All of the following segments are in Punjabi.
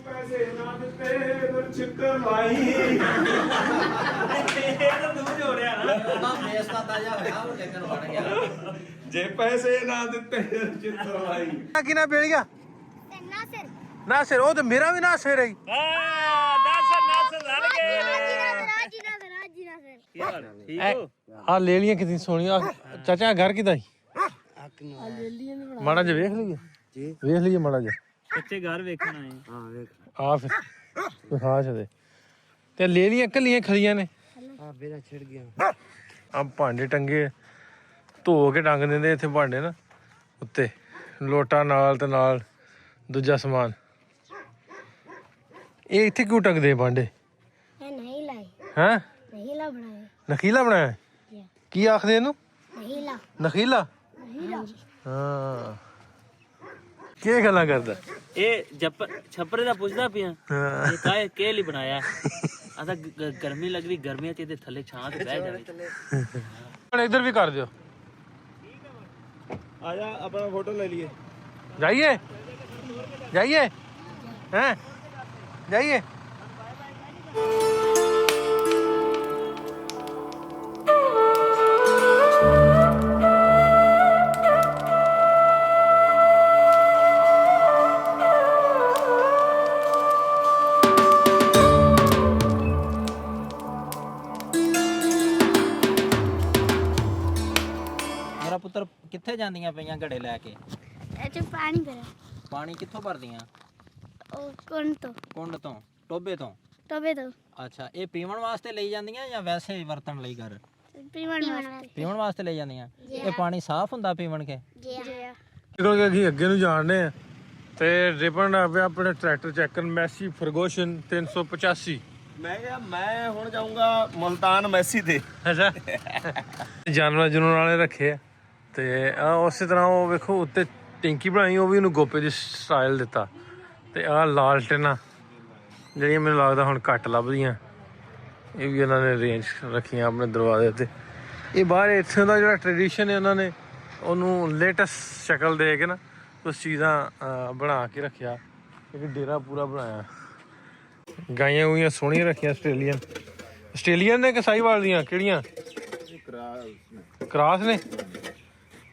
ਪੈਸੇ ਨਾ ਦਿੱਤੇ ਫਿਰ ਛਿੱਤਰ ਲਾਈ ਇਹ ਤਾਂ ਤੂੰ ਜੋੜਿਆ ਨਾ ਬੇਸ ਤਾਂ ਤਾਜ਼ਾ ਹੋਇਆ ਉਹ ਲੇਕਿਨ ਬਣ ਗਿਆ ਜੇ ਪੈਸੇ ਨਾ ਦਿੱਤੇ ਫਿਰ ਛਿੱਤਰ ਲਾਈ ਕੀ ਨਾ ਬੇੜੀਆ ਨਾਸਿਰ ਨਾਸਿਰ ਉਹ ਤੇ ਮੇਰਾ ਵੀ ਨਾਸਿਰ ਹੈ ਨਾਸਰ ਰਲ ਗਏ ਰਾਜੀ ਨਾਸਿਰ ਕੀ ਹਾਲ ਠੀਕ ਹੋ ਆ ਲੈ ਲੀਆਂ ਕਿੰਨੀ ਸੋਹਣੀਆਂ ਚਾਚਾ ਘਰ ਕਿਦਾ ਹੀ ਮਾੜਾ ਜਿਹਾ ਵੇਖ ਲਈਏ ਵੇਖ ਲਈਏ ਮਾੜਾ ਜਿਹਾ ਕੱਚੇ ਘਰ ਵੇਖਣਾ ਹੈ ਹਾਂ ਵੇਖ ਆ ਫਿਰ ਵਿਖਾ ਛਦੇ ਤੇ ਲੈ ਲੀਆਂ ਕੱਲੀਆਂ ਖੜੀਆਂ ਨੇ ਆ ਬੇਰਾ ਛਿੜ ਗਿਆ ਆ ਭਾਂਡੇ ਟੰਗੇ ਧੋ ਕੇ ਟੰਗ ਦਿੰਦੇ ਇੱਥੇ ਭਾਂਡੇ ਨਾ ਉੱਤੇ ਲੋਟਾ ਨਾਲ ਤੇ ਨਾਲ ਦੂਜਾ ਸਮਾਨ ਇਹ ਇੱਥੇ ਕਿਉਂ ਟੰਗਦੇ ਭਾਂਡੇ ਇਹ ਨਹੀਂ ਲਾਈ ਹੈਂ ਨਹੀਂ ਲਾ ਬਣਾਏ ਨਖੀਲਾ ਬਣਾਇਆ ਕੀ ਆਖਦੇ ਇਹਨੂੰ ਨਹੀਂ ਲਾ ਨਖੀਲਾ ਹਾਂ ਕੀ ਗੱਲਾਂ ਕਰਦਾ ਇਹ ਛੱਪਰੇ ਦਾ ਪੁੱਛਦਾ ਪਿਆ ਹਾਂ ਇਹ ਕਾਹੇ ਕੇ ਲਈ ਬਣਾਇਆ ਆਦਾ ਗਰਮੀ ਲੱਗ ਰਹੀ ਗਰਮੀਆਂ ਚ ਇਹਦੇ ਥੱਲੇ ਛਾਂ ਤੇ ਬਹਿ ਜਾਵੇ ਹੁਣ ਇੱਧਰ ਵੀ ਕਰ ਦਿਓ ਆ ਜਾ ਆਪਣਾ ਫੋਟੋ ਲੈ ਲਈਏ ਜਾਈਏ ਜਾਈਏ हैं जाइए ਮੇਰਾ ਪੁੱਤਰ ਕਿੱਥੇ ਜਾਂਦੀਆਂ ਪਈਆਂ ਘੜੇ ਲੈ ਕੇ ਇਹ ਚ ਪਾਣੀ ਭਰਾ ਪਾਣੀ ਕਿੱਥੋਂ ਭਰਦੀਆਂ ਉਹ ਕੋਣ ਤੋਂ ਕੁੰਡ ਤੋਂ ਟੋਬੇ ਤੋਂ ਤਵੇ ਤੋਂ ਅੱਛਾ ਇਹ ਪੀਵਣ ਵਾਸਤੇ ਲਈ ਜਾਂਦੀਆਂ ਜਾਂ ਵੈਸੇ ਵਰਤਣ ਲਈ ਘਰ ਪੀਵਣ ਵਾਸਤੇ ਪੀਵਣ ਵਾਸਤੇ ਲਈ ਜਾਂਦੀਆਂ ਇਹ ਪਾਣੀ ਸਾਫ਼ ਹੁੰਦਾ ਪੀਵਣ ਕੇ ਜੀ ਨਿਕਲ ਕੇ ਅਸੀਂ ਅੱਗੇ ਨੂੰ ਜਾਣਦੇ ਆ ਤੇ ਰਿਪਨ ਆ ਪਿਆ ਆਪਣੇ ਟਰੈਕਟਰ ਚੈੱਕ ਕਰਨ ਮੈਸੀ ਫਰਗੂਸ਼ਨ 385 ਮੈਂ ਕਿਹਾ ਮੈਂ ਹੁਣ ਜਾਊਂਗਾ ਮੁਲਤਾਨ ਮੈਸੀ ਤੇ ਅੱਛਾ ਜਾਨਵਰ ਜਨੂਨ ਵਾਲੇ ਰੱਖੇ ਆ ਤੇ ਆ ਉਸੇ ਤਰ੍ਹਾਂ ਉਹ ਵੇਖੋ ਉੱਤੇ ਟੈਂਕੀ ਬਣਾਈ ਉਹ ਵੀ ਉਹਨੂੰ ਗੋਪੇ ਦੀ ਸਟਾਈਲ ਦਿੱਤਾ ਤੇ ਆਹ ਲਾਲਟੇਨਾਂ ਜਿਹੜੀਆਂ ਮੈਨੂੰ ਲੱਗਦਾ ਹੁਣ ਘੱਟ ਲੱਭਦੀਆਂ ਇਹ ਵੀ ਉਹਨਾਂ ਨੇ ਅਰੇਂਜ ਰੱਖੀਆਂ ਆਪਣੇ ਦਰਵਾਜ਼ੇ ਤੇ ਇਹ ਬਾਹਰ ਇੱਥੇ ਦਾ ਜਿਹੜਾ ਟ੍ਰੈਡੀਸ਼ਨ ਹੈ ਉਹਨਾਂ ਨੇ ਉਹਨੂੰ ਲੇਟੈਸਟ ਸ਼ਕਲ ਦੇ ਕੇ ਨਾ ਕੁਛ ਚੀਜ਼ਾਂ ਬਣਾ ਕੇ ਰੱਖਿਆ ਇੱਕ ਡੇਰਾ ਪੂਰਾ ਬਣਾਇਆ ਗਾਈਆਂ ਗੂਈਆਂ ਸੋਹਣੀਆਂ ਰੱਖੀਆਂ ਆਸਟ੍ਰੇਲੀਅਨ ਨੇ ਕਿ ਸਾਹੀਵਾਲ ਦੀਆਂ ਕਿਹੜੀਆਂ ਕਰਾਸ ਨੇ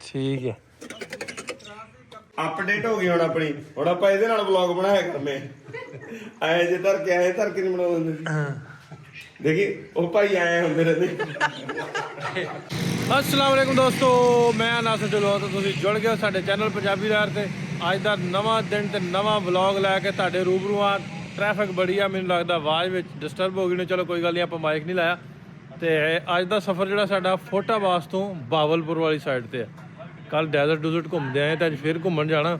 ਠੀਕ ਹੈ ਅਪਡੇਟ ਹੋ ਗਈ ਹੁਣ ਆਪਣੀ ਹੁਣ ਆਪਾਂ ਇਹਦੇ ਨਾਲ ਵਲੌਗ ਬਣਾਇਆ ਕਰਨੇ ਆਏ ਜੇ ਧਰ ਕੇ ਨਹੀਂ ਬਣਾਉਂਦੇ ਸੀ ਦੇਖੀ ਉਹ ਭਾਈ ਆਏ ਹੁੰਦੇ ਰਹਿੰਦੇ अस्सलाम वालेकुम दोस्तों मैं नासिर ढिल्लों तो ਤੁਸੀਂ ਜੁੜ ਗਏ ਸਾਡੇ ਚੈਨਲ ਪੰਜਾਬੀ ਰਾਰ ਤੇ ਅੱਜ ਦਾ ਨਵਾਂ ਦਿਨ ਤੇ ਨਵਾਂ ਵਲੌਗ ਲੈ ਕੇ ਤੁਹਾਡੇ ਰੂਬਰੂ ਆ ਟ੍ਰੈਫਿਕ ਬੜੀ ਆ ਮੈਨੂੰ ਲੱਗਦਾ ਆਵਾਜ਼ ਵਿੱਚ ਡਿਸਟਰਬ ਹੋ ਗਈ ਨੇ ਚਲੋ ਕੋਈ ਗੱਲ ਨਹੀਂ ਆਪਾਂ ਮਾਈਕ ਨਹੀਂ ਲਾਇਆ ਤੇ ਅੱਜ ਦਾ ਸਫ਼ਰ ਜਿਹੜਾ ਸਾਡਾ ਫੋਟਾਬਾਸ ਤੋਂ ਬਾਵਲਪੁਰ ਵਾਲੀ ਸਾਈਡ ਤੇ ਆ ਕੱਲ ਡੈਜ਼ਰਟ ਘੁੰਮਦੇ ਆਏ ਤਾਂ ਅੱਜ ਫਿਰ ਘੁੰਮਣ ਜਾਣਾ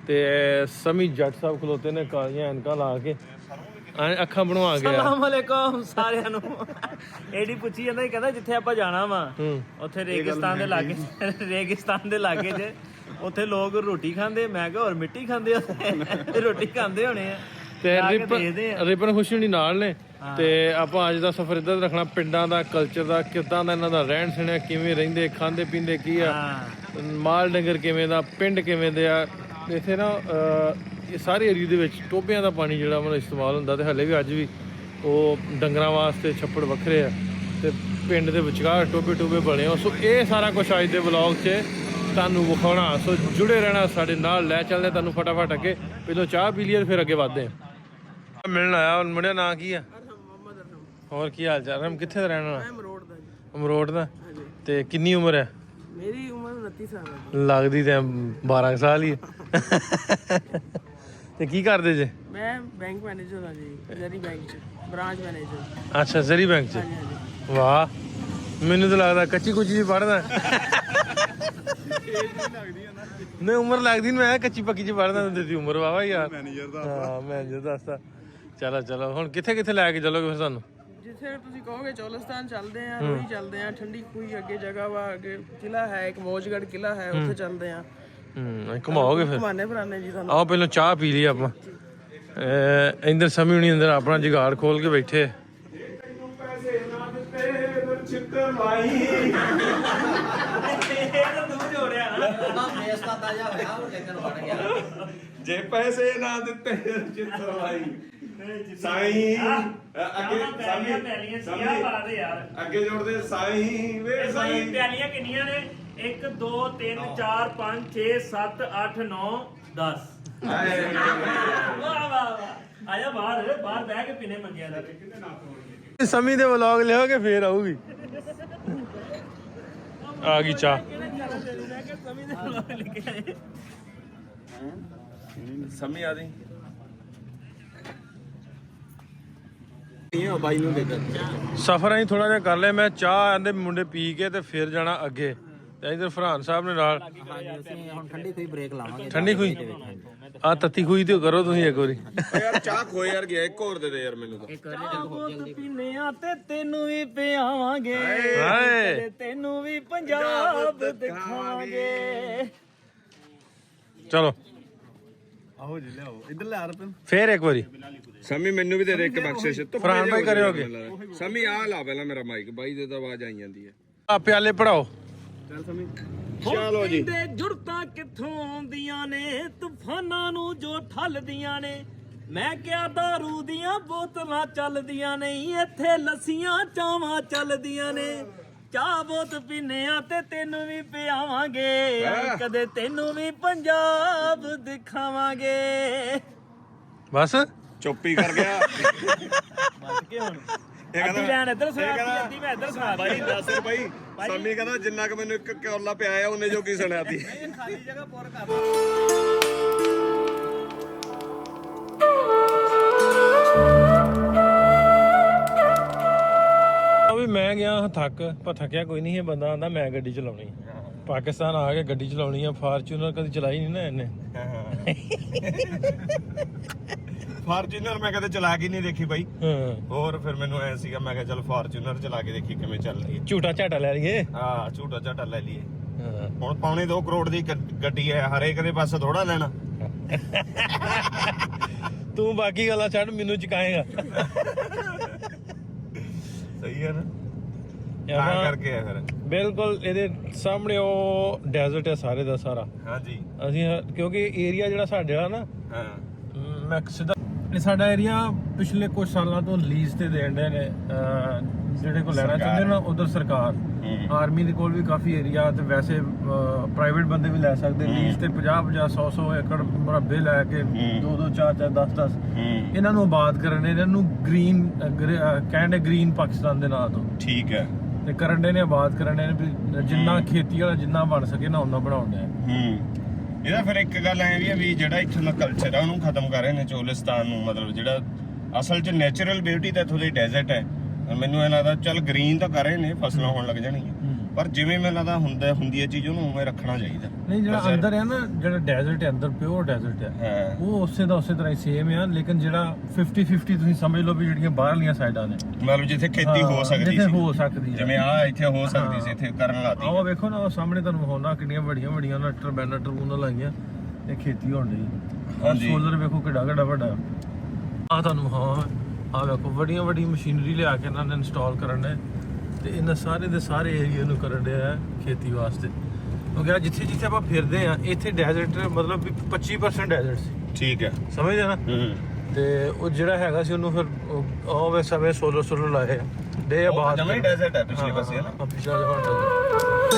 ਤੇ ਸਮੀ ਜੱਟ ਸਾਹਿਬ ਖਲੋਤੇ ਨੇ ਕਾਲੀਆਂ ਐਨਕਾਂ ਲਾ ਕੇ ਅੱਖਾਂ ਬਣਵਾ ਗਿਆ ਸਲਾਮ ਅਲੈਕੁਮ ਸਾਰਿਆਂ ਨੂੰ ਐਡੀ ਪੁੱਛੀ ਜਾਂਦਾ ਕਹਿੰਦਾ ਜਿੱਥੇ ਆਪਾਂ ਜਾਣਾ ਵਾ ਉੱਥੇ ਰੇਗਿਸਤਾਨ ਦੇ ਲਾਗੇ 'ਚ ਉੱਥੇ ਲੋਕ ਰੋਟੀ ਖਾਂਦੇ ਮੈਂ ਕਿਹਾ ਹੋਰ ਮਿੱਟੀ ਖਾਂਦੇ ਉੱਥੇ ਰੋਟੀ ਖਾਂਦੇ ਹੋਣੇ ਆ ਤੇ ਰਿਪਨ ਖੁਸ਼ੀ ਹੋਣੀ ਨਾਲ ਨੇ ਤੇ ਆਪਾਂ ਅੱਜ ਦਾ ਸਫ਼ਰ ਇੱਧਰ ਰੱਖਣਾ ਪਿੰਡਾਂ ਦਾ ਕਲਚਰ ਦਾ ਕਿੱਦਾਂ ਦਾ ਇਹਨਾਂ ਦਾ ਰਹਿਣ ਸਹਿਣ ਕਿਵੇਂ ਰਹਿੰਦੇ ਖਾਂਦੇ ਪੀਂਦੇ ਕੀ ਆ ਮਾਲ ਡੰਗਰ ਕਿਵੇਂ ਦਾ ਪਿੰਡ ਕਿਵੇਂ ਦੇ ਆ ਇੱਥੇ ਨਾ ਇਹ ਸਾਰੇ ਏਰੀਏ ਦੇ ਵਿੱਚ ਟੋਬਿਆਂ ਦਾ ਪਾਣੀ ਜਿਹੜਾ ਮਤਲਬ ਇਸਤੇਮਾਲ ਹੁੰਦਾ ਤੇ ਹਲੇ ਵੀ ਅੱਜ ਵੀ ਉਹ ਡੰਗਰਾਂ ਵਾਸਤੇ ਛੱਪੜ ਵੱਖਰੇ ਆ ਤੇ ਪਿੰਡ ਦੇ ਵਿਚਕਾਰ ਟੋਬੇ ਬਣੇ ਹੋ ਸੋ ਇਹ ਸਾਰਾ ਕੁਝ ਅੱਜ ਦੇ ਵਲੌਗ 'ਚ ਤੁਹਾਨੂੰ ਵਿਖਾਉਣਾ ਸੋ ਜੁੜੇ ਰਹਿਣਾ ਸਾਡੇ ਨਾਲ ਲੈ ਚੱਲਦੇ ਤੁਹਾਨੂੰ ਫਟਾਫਟ ਅੱਗੇ ਪਹਿਲਾਂ ਚਾਹ ਪੀ ਲਈਏ ਫਿਰ ਅੱਗੇ ਵਧਦੇ ਆ ਮਿਲਣ ਆਇਆ ਮੁੰਡਿਆ ਨਾਂ ਕੀ ਆ ਹੋਰ ਕੀ ਹਾਲ ਚਾਲ ਰਮ ਕਿੱਥੇ ਦਾ ਰਹਿਣ ਵਾਲਾ ਅਮਰੋਡ ਦਾ ਤੇ ਕਿੰਨੀ ਉਮਰ ਹੈ ਮੇਰੀ ਉਮਰ 29 ਸਾਲ ਹੈ ਲੱਗਦੀ ਤੇ 12 ਸਾਲ ਹੀ ਤੇ ਕੀ ਕਰਦੇ ਜੇ ਮੈਂ ਬੈਂਕ ਮੈਨੇਜਰ ਹਾਂ ਜੀ ਜ਼ਰੀ ਬੈਂਕ ਚ ਬ੍ਰਾਂਚ ਮੈਨੇਜਰ ਅੱਛਾ ਜ਼ਰੀ ਬੈਂਕ ਚ ਵਾਹ ਮੈਨੂੰ ਤਾਂ ਲੱਗਦਾ ਕੱਚੀ ਕੁਚੀ ਜੀ ਪੜਦਾ ਨਹੀਂ ਉਮਰ ਲੱਗਦੀ ਮੈਂ ਕੱਚੀ ਪੱਕੀ ਚ ਪੜਦਾ ਦਿੱਤੀ ਉਮਰ ਵਾਵਾ ਯਾਰ ਮੈਨੇਜਰ ਦੱਸਦਾ ਚਲੋ ਹੁਣ ਕਿੱਥੇ ਲੈ ਕੇ ਚਲੋਗੇ ਫਿਰ ਸਾਨੂੰ ਜਿੱਥੇ ਤੁਸੀਂ ਕਹੋਗੇ ਚੋਲਸਤਾਨ ਚੱਲਦੇ ਆ ਰੋਹੀ ਚੱਲਦੇ ਆ ਠੰਡੀ ਖੂਹੀ ਅੱਗੇ ਜਗ੍ਹਾ ਵਾ ਅੱਗੇ ਕਿਲਾ ਹੈ ਇੱਕ ਮੌਜਗੜ ਕਿਲਾ ਹੈ ਉੱਥੇ ਚੱਲਦੇ ਆ ਘੁਮਾਓਗੇ ਫਿਰ ਘੁਮਾਣੇ ਫਰਾਨੇ ਜੀ ਤੁਹਾਨੂੰ ਆਓ ਪਹਿਲਾਂ ਚਾਹ ਪੀ ਲਈ ਆਪਾਂ ਇੰਦਰ ਸਮੀ ਹੁਣੀ ਅੰਦਰ ਆਪਣਾ ਜੁਗਾੜ ਖੋਲ ਕੇ ਬੈਠੇ ਪੈਸੇ ਨਾ ਦਿੱਤੇ ਫਿਰ ਛਿੱਤਰ ਲਾਈ ਇਹ ਤਾਂ ਤੂੰ ਜੋੜਿਆ ਨਾ ਬੇਸ ਤਾਂ ਤਾਜ਼ਾ ਹੋਇਆ ਉਹ ਲੇਕਿਨ ਬਣ ਗਿਆ ਜੇ ਪੈਸੇ ਨਾ ਦਿੱਤੇ ਚਿੱਤਰ ਲਾਈ ਸਾਈਂ ਅੱਗੇ ਅੱਗੇ ਜੋੜਦੇ ਸਾਈਂ ਵੇ ਸਾਈਂ ਪਿਆਲੀਆਂ ਕਿੰਨੀਆਂ ਨੇ 1 2 3 4 5 6 7 8 9 10 ਵਾਹ ਵਾਹ ਆਇਆ ਬਾਹਰ ਬਹਿ ਕੇ ਪੀਨੇ ਮੰਗਿਆ ਦਾ ਸਮੀ ਦੇ ਵਲੌਗ ਲਿਓਗੇ ਫੇਰ ਆਊਗੀ ਆ ਗਈ ਚਾਹ ਸਮੀ ਆ ਦੀ ਇਹ ਬਾਈ ਨੂੰ ਦੇ ਦੇ ਸਫ਼ਰ ਅਸੀਂ ਥੋੜਾ ਜਿਹਾ ਕਰ ਲਿਆ ਮੈਂ ਚਾਹ ਆਂਦੇ ਮੁੰਡੇ ਪੀ ਕੇ ਤੇ ਫਿਰ ਜਾਣਾ ਅੱਗੇ ਤੇ ਇਧਰ ਫਰਹਾਨ ਸਾਹਿਬ ਨੇ ਨਾਲ ਹਾਂਜੀ ਅਸੀਂ ਹੁਣ ਠੰਡੀ ਖੂਹੀ ਬ੍ਰੇਕ ਲਾਵਾਂਗੇ ਠੰਡੀ ਖੂਹੀ ਆ ਤੱਤੀ ਖੂਹੀ ਤੇ ਕਰੋ ਤੁਸੀਂ ਇੱਕ ਵਾਰੀ ਯਾਰ ਚਾਹ ਖੋਏ ਯਾਰ ਗਿਆ ਇੱਕ ਹੋਰ ਦੇ ਦੇ ਯਾਰ ਮੈਨੂੰ ਤਾਂ ਇੱਕ ਵਾਰੀ ਜਲਦੀ ਪੀਨੇ ਆ ਤੇ ਤੈਨੂੰ ਵੀ ਪਿਆਵਾਂਗੇ ਹਾਏ ਤੇ ਤੈਨੂੰ ਵੀ ਪੰਜਾਬ ਦਿਖਾਵਾਂਗੇ ਚਲੋ ਆਹੋ ਜੀ ਲਿਆਓ ਇੱਧਰ ਲੈ ਰੁਪਏ ਫੇਰ ਇੱਕ ਵਾਰੀ ਸਮੀ ਮੈਨੂੰ ਵੀ ਦੇ ਦੇ ਇੱਕ ਬਖਸ਼ਿਸ਼ ਫਰਹਾਨ ਭਾਈ ਕਰਿਓਗੇ ਸਮੀ ਆ ਲਾ ਪਹਿਲਾਂ ਮੇਰਾ ਮਾਈਕ ਬਾਈ ਦੇ ਤਾਂ ਆਵਾਜ਼ ਆਈ ਜਾਂਦੀ ਹੈ ਆ ਪਿਆਲੇ ਪੜਾਓ ਚੱਲ ਸਮੀ ਚਲੋ ਜੀ ਕਹਿੰਦੇ ਜੁਰਤਾਂ ਕਿੱਥੋਂ ਆਉਂਦੀਆਂ ਨੇ ਤੂਫਾਨਾਂ ਨੂੰ ਜੋ ਠੱਲਦੀਆਂ ਨੇ ਮੈਂ ਕਿਹਾ ਦਾਰੂ ਦੀਆਂ ਬੋਤਲਾਂ ਚੱਲਦੀਆਂ ਨਹੀਂ ਇੱਥੇ ਲੱਸੀਆਂ ਚਾਵਾਂ ਚੱਲਦੀਆਂ ਨੇ ਚਾਹ ਬੋਤ ਪੀਨੇ ਆ ਤੇ ਤੈਨੂੰ ਵੀ ਪਿਆਵਾਂਗੇ ਕਦੇ ਤੈਨੂੰ ਵੀ ਪੰਜਾਬ ਦਿਖਾਵਾਂਗੇ ਬਸ ਚੁੱਪੀ ਕਰ ਗਿਆ ਕਿ ਹੁਣ ਇਹ ਅੱਧੀ ਲੈਣ ਇੱਧਰ ਸੁਣਾ ਅੱਧੀ ਮੈਂ ਇੱਧਰ ਸੁਣਾ ਬਾਈ ਦੱਸ ਬਾਈ ਸਮੀ ਕਹਿੰਦਾ ਜਿੰਨਾ ਕਿ ਮੈਨੂੰ ਇੱਕ ਕੌਲਾ ਪਿਆ ਆ ਉਹਨੇ ਜੋ ਕੀ ਸੁਣਿਆ ਤੀ ਖਾਲੀ ਜਗ੍ਹਾ ਪੂਰ ਕਰ ਵੀ ਮੈਂ ਗਿਆ ਹਾਂ ਥੱਕ ਪਰ ਥੱਕਿਆ ਕੋਈ ਨਹੀਂ ਇਹ ਬੰਦਾ ਆਂਦਾ ਮੈਂ ਗੱਡੀ ਚਲਾਉਣੀ ਪਾਕਿਸਤਾਨ ਆ ਕੇ ਗੱਡੀ ਚਲਾਉਣੀ ਆ ਫਾਰਚੂਨਰ ਕਦੀ ਚਲਾਈ ਨਹੀਂ ਨਾ ਇਹਨੇ ਫਾਰਚੂਨਰ ਮੈਂ ਕਦੇ ਚਲਾ ਕੇ ਨਹੀਂ ਦੇਖੀ ਬਾਈ ਹਾਂ ਹੋਰ ਫਿਰ ਮੈਨੂੰ ਐ ਸੀਗਾ ਮੈਂ ਕਿਹਾ ਚੱਲ ਫਾਰਚੂਨਰ ਚਲਾ ਕੇ ਦੇਖੀ ਕਿਵੇਂ ਚੱਲਦੀ ਹੈ ਝੂਟਾ ਝਾਟਾ ਲੈ ਲਈਏ ਹਾਂ ਝੂਟਾ ਝਾਟਾ ਲੈ ਲਈਏ ਹਾਂ ਹੁਣ ਪੌਣੇ 2 ਕਰੋੜ ਦੀ ਗੱਡੀ ਹੈ ਹਰੇਕ ਦੇ ਪਾਸੇ ਥੋੜਾ ਲੈਣਾ ਤੂੰ ਬਾਕੀ ਗੱਲਾਂ ਛੱਡ ਮੈਨੂੰ ਚੁਕਾਏਗਾ ਸਹੀ ਹੈ ਨਾ ਤਾਂ ਕਰਕੇ ਆ ਫਿਰ ਬਿਲਕੁਲ ਇਹਦੇ ਸਾਹਮਣੇ ਉਹ ਡੈਜ਼ਰਟ ਹੈ ਸਾਰੇ ਦਾ ਸਾਰਾ ਹਾਂਜੀ ਅਸੀਂ ਕਿਉਂਕਿ ਏਰੀਆ ਜਿਹੜਾ ਸਾਡੇ ਵਾਲਾ ਨਾ ਹਾਂ ਮੈਂ ਸਿੱਧਾ ਇਹ ਸਾਡਾ ਏਰੀਆ ਪਿਛਲੇ ਕੁਝ ਸਾਲਾਂ ਤੋਂ ਲੀਜ਼ ਤੇ ਦੇਣ ਦੇ ਨੇ ਜਿਹੜੇ ਕੋ ਲੈਣਾ ਚਾਹੁੰਦੇ ਨਾ ਉਧਰ ਸਰਕਾਰ ਆਰਮੀ ਦੇ ਕੋਲ ਵੀ ਕਾਫੀ ਏਰੀਆ ਤੇ ਵੈਸੇ ਪ੍ਰਾਈਵੇਟ ਬੰਦੇ ਵੀ ਲੈ ਸਕਦੇ ਲੀਜ਼ ਤੇ 50 100 ਏਕੜ ਮੁਰੱਬੇ ਲੈ ਕੇ 2 4 10 10 ਇਹਨਾਂ ਨੂੰ ਆਬਾਦ ਕਰਨ ਇਹਨਾਂ ਨੂੰ ਗ੍ਰੀਨ ਕਹਿੰਦੇ ਗ੍ਰੀਨ ਪਾਕਿਸਤਾਨ ਦੇ ਨਾਂ ਤੋਂ ਠੀਕ ਹੈ ਤੇ ਕਰਨ ਦੇ ਨੇ ਆਬਾਦ ਕਰਨ ਦੇ ਨੇ ਜਿੰਨਾ ਖੇਤੀ ਵਾਲਾ ਜਿੰਨਾ ਬਣ ਸਕੇ ਨਾ ਉਹਨਾਂ ਬਣਾਉਂਦੇ ਆ ਇਹਦਾ ਫਿਰ ਇੱਕ ਗੱਲ ਐ ਵੀ ਆ ਵੀ ਜਿਹੜਾ ਇੱਥੋਂ ਦਾ ਕਲਚਰ ਆ ਉਹਨੂੰ ਖਤਮ ਕਰ ਰਹੇ ਨੇ ਚੋਲਿਸਤਾਨ ਨੂੰ ਮਤਲਬ ਜਿਹੜਾ ਅਸਲ 'ਚ ਨੈਚੁਰਲ ਬਿਊਟੀ ਤਾਂ ਇੱਥੋਂ ਦੀ ਡੈਜ਼ਰਟ ਹੈ ਮੈਨੂੰ ਇਹ ਲੱਗਦਾ ਚੱਲ ਗ੍ਰੀਨ ਤਾਂ ਕਰ ਰਹੇ ਨੇ ਫਸਲਾਂ ਹੋਣ ਲੱਗ ਜਾਣਗੀਆਂ ਪਰ ਜਿਵੇਂ ਮੈਨੂੰ ਲੱਗਦਾ ਹੁੰਦੀ ਹੈ ਚੀਜ਼ ਉਹਨੂੰ ਉਵੇਂ ਰੱਖਣਾ ਚਾਹੀਦਾ ਨਹੀਂ ਜਿਹੜਾ ਅੰਦਰ ਹੈ ਨਾ ਜਿਹੜਾ ਡੈਜ਼ਰਟ ਹੈ ਅੰਦਰ ਪਿਓਰ ਡੈਜ਼ਰਟ ਹੈ ਉਹ ਉਸੇ ਦਾ ਉਸੇ ਤਰ੍ਹਾਂ ਹੀ ਸੇਮ ਹੈ ਲੇਕਿਨ ਜਿਹੜਾ 50-50 ਤੁਸੀਂ ਸਮਝ ਲਓ ਵੀ ਜਿਹੜੀਆਂ ਬਾਹਰਲੀਆਂ ਸਾਈਡਾਂ ਨੇ ਮਤਲਬ ਜਿੱਥੇ ਖੇਤੀ ਹੋ ਸਕਦੀ ਜਿੱਥੇ ਸੀ ਹੋ ਸਕਦੀ ਹੈ ਜਿਵੇਂ ਆ ਇੱਥੇ ਹੋ ਸਕਦੀ ਸੀ ਇੱਥੇ ਕਰਨ ਲਾਤੀ ਆਹ ਵੇਖੋ ਨਾ ਉਹ ਸਾਹਮਣੇ ਤੁਹਾਨੂੰ ਹੋਣਾ ਕਿੰਨੀਆਂ ਵੱਡੀਆਂ ਨਾ ਟਰਬੂਨਾਂ ਲਾਈਆਂ ਇਹ ਖੇਤੀ ਹੋਣ ਦੀ ਹਾਂਜੀ ਸੋਲਰ ਵੇਖੋ ਕਿੱਡਾ ਵੱਡਾ ਆ ਤੁਹਾਨੂੰ ਹਾਂ ਆ ਵੇਖੋ ਵੱਡੀਆਂ ਮਸ਼ੀਨਰੀ ਲਿਆ ਕੇ ਇਹਨਾਂ ਨੇ ਇੰਸਟਾਲ ਕਰਨ ਨੇ ਤੇ ਇਹਨਾਂ ਸਾਰੇ ਦੇ ਸਾਰੇ ਏਰੀਆ ਨੂੰ ਕਰਨ ਦੇ ਆ ਖੇਤੀ ਵਾਸਤੇ ਕਿਉਂਕਿ ਜਿੱਥੇ ਆਪਾਂ ਫਿਰਦੇ ਆ ਇੱਥੇ ਡੈਜ਼ਰਟ ਮਤਲਬ 25% ਡੈਜ਼ਰਟ ਸੀ ਠੀਕ ਹੈ ਸਮਝਦੇ ਨਾ ਤੇ ਉਹ ਜਿਹੜਾ ਹੈਗਾ ਸੀ ਉਹਨੂੰ ਫਿਰ ਉਹ ਵੇ ਸਵੇ ਸੋਲਰ ਲਾਏ ਆ ਦੇ ਆਬਾਦ ਜਮਾ ਹੀ ਡੈਜ਼ਰਟ ਹੈ ਪਿਛਲੇ ਪਾਸੇ ਹੈ ਨਾ ਪਿਛਲਾ ਜਮਾਨਾ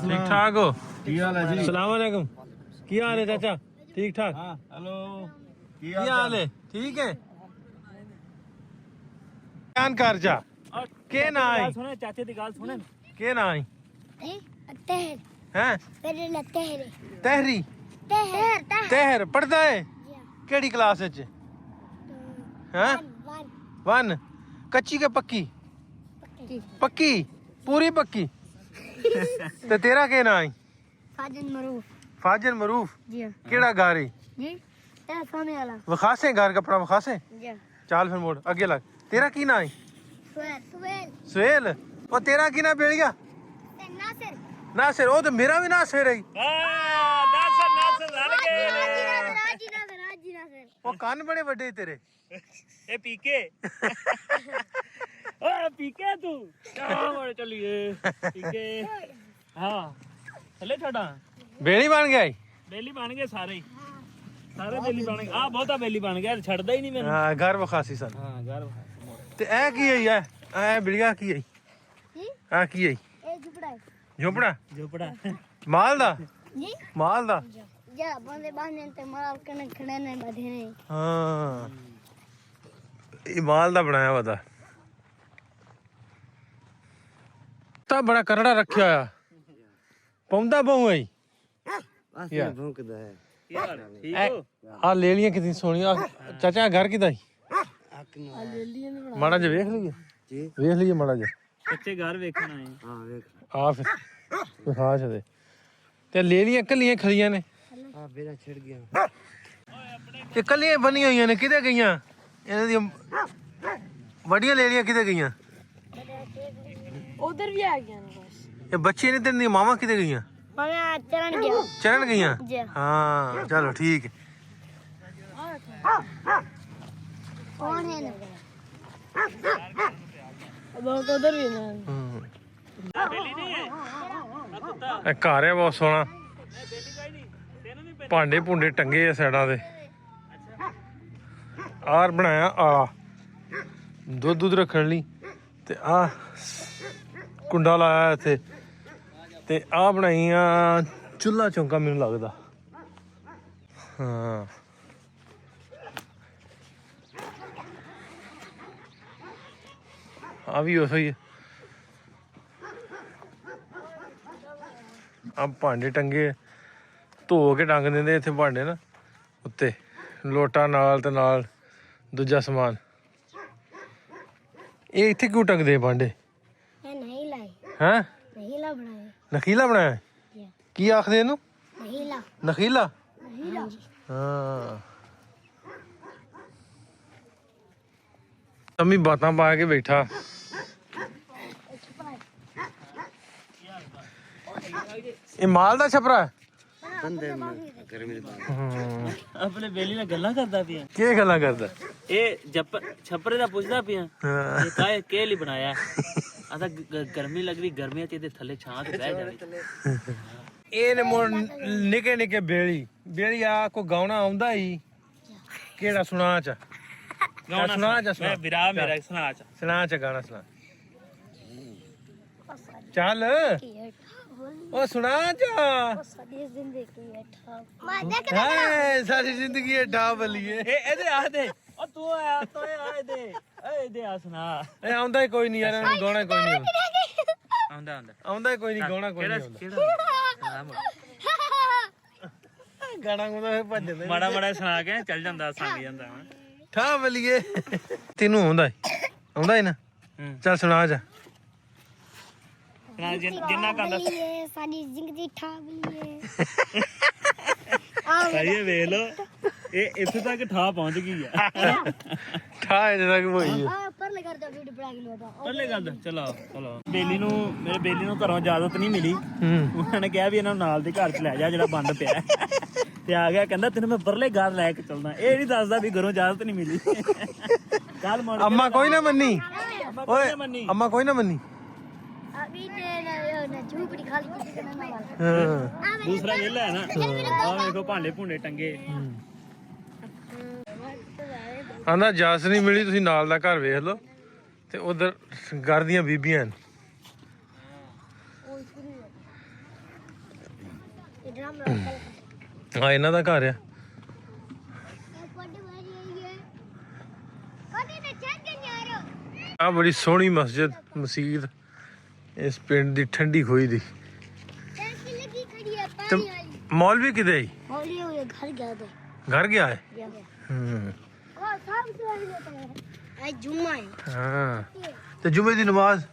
ठीक ठाक हो सलाम वालेकुम की हाल है चाचा ठीक ठाक हेलो की हाल है ठीक है जान कर जा के ना आई ਸੁਣੇ ਚਾਚੇ ਦੀ ਗੱਲ ਸੁਣੇ के ना आई तहर हैं तेरे तहर तहरी तहर तहर पढ़दा है केड़ी क्लास विच हैं 1 ਕੱਚੀ ਕਿ ਪੱਕੀ? ਪੱਕੀ ਪੂਰੀ ਪੱਕੀ। ਤੇ ਤੇਰਾ ਕੀ ਨਾਂ ਹੈ? फाजिल मरूफ ਫਾਜ਼ਿਲ ਮਰੂਫ। जी हाँ। ਕਿਹੜਾ ਘਰ ਹੈ? जी तेरा सोने वाला ਵਿਖਾਸੇ ਘਰ ਕਪੜਾ ਵਿਖਾਸੇ। जी ਚੱਲ ਫਿਰ ਮੋੜ ਅੱਗੇ ਲੱਗ। ਤੇਰਾ ਕੀ ਨਾਂ ਹੈ? सुहेल सुहेल ਸੁਹੇਲ। ਉਹ ਤੇਰਾ ਕੀ ਨਾਂ ਬੇਲੀਆ? नासिर ਨਾਸਿਰ। ਉਹ ਤੇ ਮੇਰਾ ਵੀ ਨਾਸਿਰ ਹੈ। ਨਾਸਰ ਰਲ ਗਏ राजी नासिर ਉਹ ਕੰਨ ਬੜੇ ਵੱਡੇ ਤੇਰੇ। ਇਹ ਪੀਕੇ ਓ ਪੀਕੇ ਤੂੰ ਕਿਆ ਮੋੜ ਚੱਲੀਏ ਪੀਕੇ। ਹਾਂ ਥੱਲੇ ਛੱਡਾਂ। ਬੇਲੀ ਬਣ ਗਿਆ ਈ। ਬੇਲੀ ਬਣ ਗਏ ਸਾਰੇ ਹੀ। ਸਾਰੇ ਬੇਲੀ ਬਣ ਗਏ। ਆ ਬਹੁਤਾ ਬੇਲੀ ਬਣ ਗਿਆ ਛੱਡਦਾ ਹੀ ਨਹੀਂ ਮੈਨੂੰ। ਹਾਂ ਘਰ ਵਿਖਾਸੀ ਸਨ। ਹਾਂ ਘਰ ਤੇ ਇਹ ਕੀ ਹੈ? ਇਹ ਬਿਲੀਆ ਕੀ ਹੈ? जी ਆ ਕੀ ਹੈ? ए झुपड़ा ਝੋਪੜਾ ਝੋਪੜਾ ਮਾਲ ਦਾ? जी ਮਾਲ ਦਾ। जा बंदे बांधने ते माल कने खड़े ने बधे ने ਹਾਂ ਇਹ ਮਾਲ ਦਾ ਬਣਾਇਆ ਵਾ ਦਾ। ਤਾਂ ਬੜਾ ਕਰੜਾ ਰੱਖਿਆ ਆ। ਪੌਂਦਾ ਬਹੁ ਹੈ ਯਾਰ। ਯਾਰ ਠੀਕ ਹੋ? ਆ ਲੈ ਲੀਆਂ ਕਿੰਨੀ ਸੋਹਣੀਆਂ। ਚਾਚਾ ਘਰ ਕਿਦਾ ਮਾੜਾ ਜਿਹਾ ਵੇਖ ਲਈਏ। ਵੇਖ ਲਈਏ ਮਾੜਾ ਜਿਹਾ। ਕੱਚੇ ਘਰ ਵੇਖਣ ਆਏ। ਆ ਫਿਰ ਵਿਖਾ ਛਦੇ। ਤੇ ਲੈ ਲੀਆਂ ਕੱਲੀਆਂ ਖਲੀਆਂ ਨੇ। ਇਹ ਕੱਲੀਆਂ ਬਣੀਆਂ ਹੋਈਆਂ ਨੇ। ਕਿਤੇ ਗਈਆਂ ਇਹਨਾਂ ਦੀਆਂ ਵੱਡੀਆਂ ਲੈ ਲੀਆਂ? ਕਿਤੇ ਗਈਆਂ? उधर भी आ गया ना बस ਇਹ ਬੱਚੇ ਨੇ ਤੇਰੀ ਮਾਵਾਂ ਕਿਤੇ ਗਈਆਂ? मैं चरण गया ਚਰਨ ਗਈਆਂ? जी ਹਾਂ ਚਲੋ ਠੀਕ ਹੈ। कौन है ना बहुत उधर भी ना ਬੇਲੀ ਨਹੀਂ ਹੈ ਇਹ ਘਰ ਹੈ ਬਹੁਤ ਸੋਹਣਾ। ਬੇਲੀ ਕੋਈ ਨਹੀਂ ਤੈਨੂੰ ਵੀ ਭਾਂਡੇ ਭੁੰਡੇ ਟੰਗੇ ਆ ਸਾਈਡਾਂ ਤੇ। ਆਰ ਬਣਾਇਆ ਆ ਦੁੱਧ ਰੱਖਣ ਲਈ। ਤੇ ਆ ਕੁੰਡਾ ਲਾਇਆ ਇੱਥੇ। ਤੇ ਆ ਬਣਾਈਆਂ ਚੁੱਲ੍ਹਾ ਚੌਂਕਾ ਮੈਨੂੰ ਲੱਗਦਾ। ਹਾਂ ਆ ਵੀ ਉਹੀ ਹੈ। ਆ ਭਾਂਡੇ ਟੰਗੇ ਧੋ ਕੇ ਟੰਗ ਦਿੰਦੇ ਇੱਥੇ ਭਾਂਡੇ ਨਾ ਉੱਤੇ। ਲੋਟਾ ਨਾਲ ਤੇ ਨਾਲ ਦੂਜਾ ਸਮਾਨ। ਇਹ ਇੱਥੇ ਕਿਉਂ ਟੰਗਦੇ ਆ ਭਾਂਡੇ? ये नहीं लाई ਹੈਂ? नहीं ला बनाए ਨਖੀਲਾ ਬਣਾਇਆ? जी ਕੀ ਆਖਦੇ ਇਹਨੂੰ? नहीं ला ਨਖੀਲਾ? नहीं ला ਹਾਂ ਅੰਮੀ ਬਾਤਾਂ ਪਾ ਕੇ ਬੈਠਾ। ਇਹ ਮਾਲ ਦਾ ਛਪਰਾ ਹੈ? ਆਪਣੇ ਬੇਲੀ ਨਾਲ ਗੱਲਾਂ ਕਰਦਾ ਪਿਆ। ਕੀ ਗੱਲਾਂ ਕਰਦਾ? ਇਹ ਛੱਪਰੇ ਦਾ ਪੁੱਛਦਾ ਪਿਆ ਹਾਂ ਇਹ ਕਾਹੇ ਕੇ ਲਈ ਬਣਾਇਆ? ਆਦਾ ਗਰਮੀ ਲੱਗ ਰਹੀ ਗਰਮੀਆਂ ਚ ਇਹਦੇ ਥੱਲੇ ਛਾਂ ਤੇ ਬਹਿ ਜਾਵੇ। ਇਹ ਨੇ ਮੋੜ ਨਿੱਕੇ ਨਿੱਕੇ ਬੇਲੀ ਆ ਕੋ ਗਾਉਣਾ ਆਉਂਦਾ ਹੀ ਕਿਹੜਾ? ਸੁਣਾ ਚ ਸੁਣਾ ਚ ਮੈਂ ਵਿਰਾ ਮੇਰਾ ਸੁਣਾ ਚ ਸੁਣਾ ਚ ਗਾਣਾ ਸੁਣਾ ਚੱਲ। ਉਹ ਸੁਣਾ ਚ। सारी जिंदगी है ठाप ਹਾਏ ਸਾਰੀ ਜ਼ਿੰਦਗੀ ਇਹ ਡਾ ਬਲੀਏ। ਇਹ ਇਹਦੇ ਆ ਦੇ ਉਹ ਤੂੰ ਆ ਤੋ ਆ ਇਹਦੇ ਆ ਸੁਣਾ। ਇਹ ਆਉਂਦਾ ਹੀ ਕੋਈ ਨਹੀਂ ਯਾਰ। ਇਹਨੂੰ ਗਾਉਣਾ ਕੋਈ ਨਹੀਂ ਆਉਂਦਾ ਆਉਂਦਾ ਆਉਂਦਾ ਹੀ ਕੋਈ ਨਹੀਂ। ਗਾਉਣਾ ਕੋਈ ਨਹੀਂ ਆਉਂਦਾ। ਕਿਹੜਾ ਗਾਣਾ ਗਾਉਂਦਾ ਹੋਏ ਭੱਜ ਜਾਂਦਾ। ਮਾੜਾ ਮਾੜਾ ਸੁਣਾ ਕੇ ਚੱਲ ਜਾਂਦਾ ਸੰਗ ਜਾਂਦਾ ਵਾ। ਠਾ ਬਲੀਏ। ਤੈਨੂੰ ਆਉਂਦਾ ਆਉਂਦਾ ਨਾ? ਚੱਲ ਸੁਣਾ ਜਾ। ਜਿੰਨਾ ਕੰਦਾ लिए सारी जिंदगी ठाप लिए ਸਹੀ ਹੈ ਵੇਖ ਲੋ ਇਹ ਇੱਥੇ ਤੱਕ ਠਾ ਪਹੁੰਚ ਗਈ ਆ। ਠਾ ਇਹਦੇ ਤੱਕ ਹੋਈ ਹੈ। पर लगा दो वीडियो बना के लो ਪੱਲੇ ਗੱਲ ਚਲੋ ਚਲੋ। ਮੇਰੇ ਬੇਲੀ ਨੂੰ ਘਰੋਂ ਇਜਾਜ਼ਤ ਨਹੀਂ ਮਿਲੀ। ਉਹਨਾਂ ਨੇ ਕਿਹਾ ਵੀ ਇਹਨਾਂ ਨੂੰ ਨਾਲ ਦੇ ਘਰ ਚ ਲੈ ਜਾ ਜਿਹੜਾ ਬੰਦ ਪਿਆ ਹੈ। ਤੇ ਆ ਗਿਆ ਕਹਿੰਦਾ ਤੈਨੂੰ ਮੈਂ ਪਰਲੇ ਘਰ ਲੈ ਕੇ ਚੱਲਦਾ। ਇਹ ਨਹੀਂ ਦੱਸਦਾ ਵੀ ਘਰੋਂ ਇਜਾਜ਼ਤ ਨਹੀਂ ਮਿਲੀ। ਕੱਲ ਮੁੜ ਅੰਮਾ ਕੋਈ ਨਾ ਮੰਨੀ। ਓਏ ਮੰਨੀ ਅੰਮਾ ਕੋਈ ਨਾ ਮੰਨੀ। अभी ना झूपड़ी खाली किसी का ना वाला ਹਾਂ ਦੂਸਰਾ ਵਿਹਲਾ ਹੈ ਨਾ। ਆਹ ਵੇਖੋ ਭਾਂਡੇ ਭੁੰਡੇ ਟੰਗੇ। ਆਂਦਾ ਜਾਸ ਨਹੀਂ ਮਿਲੀ ਤੁਸੀਂ ਨਾਲ ਦਾ ਘਰ ਵੇਖ ਲਓ। ਤੇ ਉਧਰ ਘਰ ਦੀਆਂ ਬੀਬੀਆਂ ਨੇ। ये ड्राम रखा ਆ ਇਹਨਾਂ ਦਾ ਘਰ ਆ। ਆ ਬੜੀ ਸੋਹਣੀ ਮਸਜਿਦ ਮਸੀਤ ਇਸ ਪਿੰਡ ਦੀ ਠੰਡੀ ਖੋਈ ਦੀ। ਤੇ ਮੌਲਵੀ ਕਿਦੇ? घर गया ਘਰ ਗਿਆ ਹੈ। गया ਹੂੰ और साहब से ਅੱਜ ਜੁਮਾ ਹੈ ਹਾਂ ਤੇ ਜੁਮੇ ਦੀ ਨਮਾਜ਼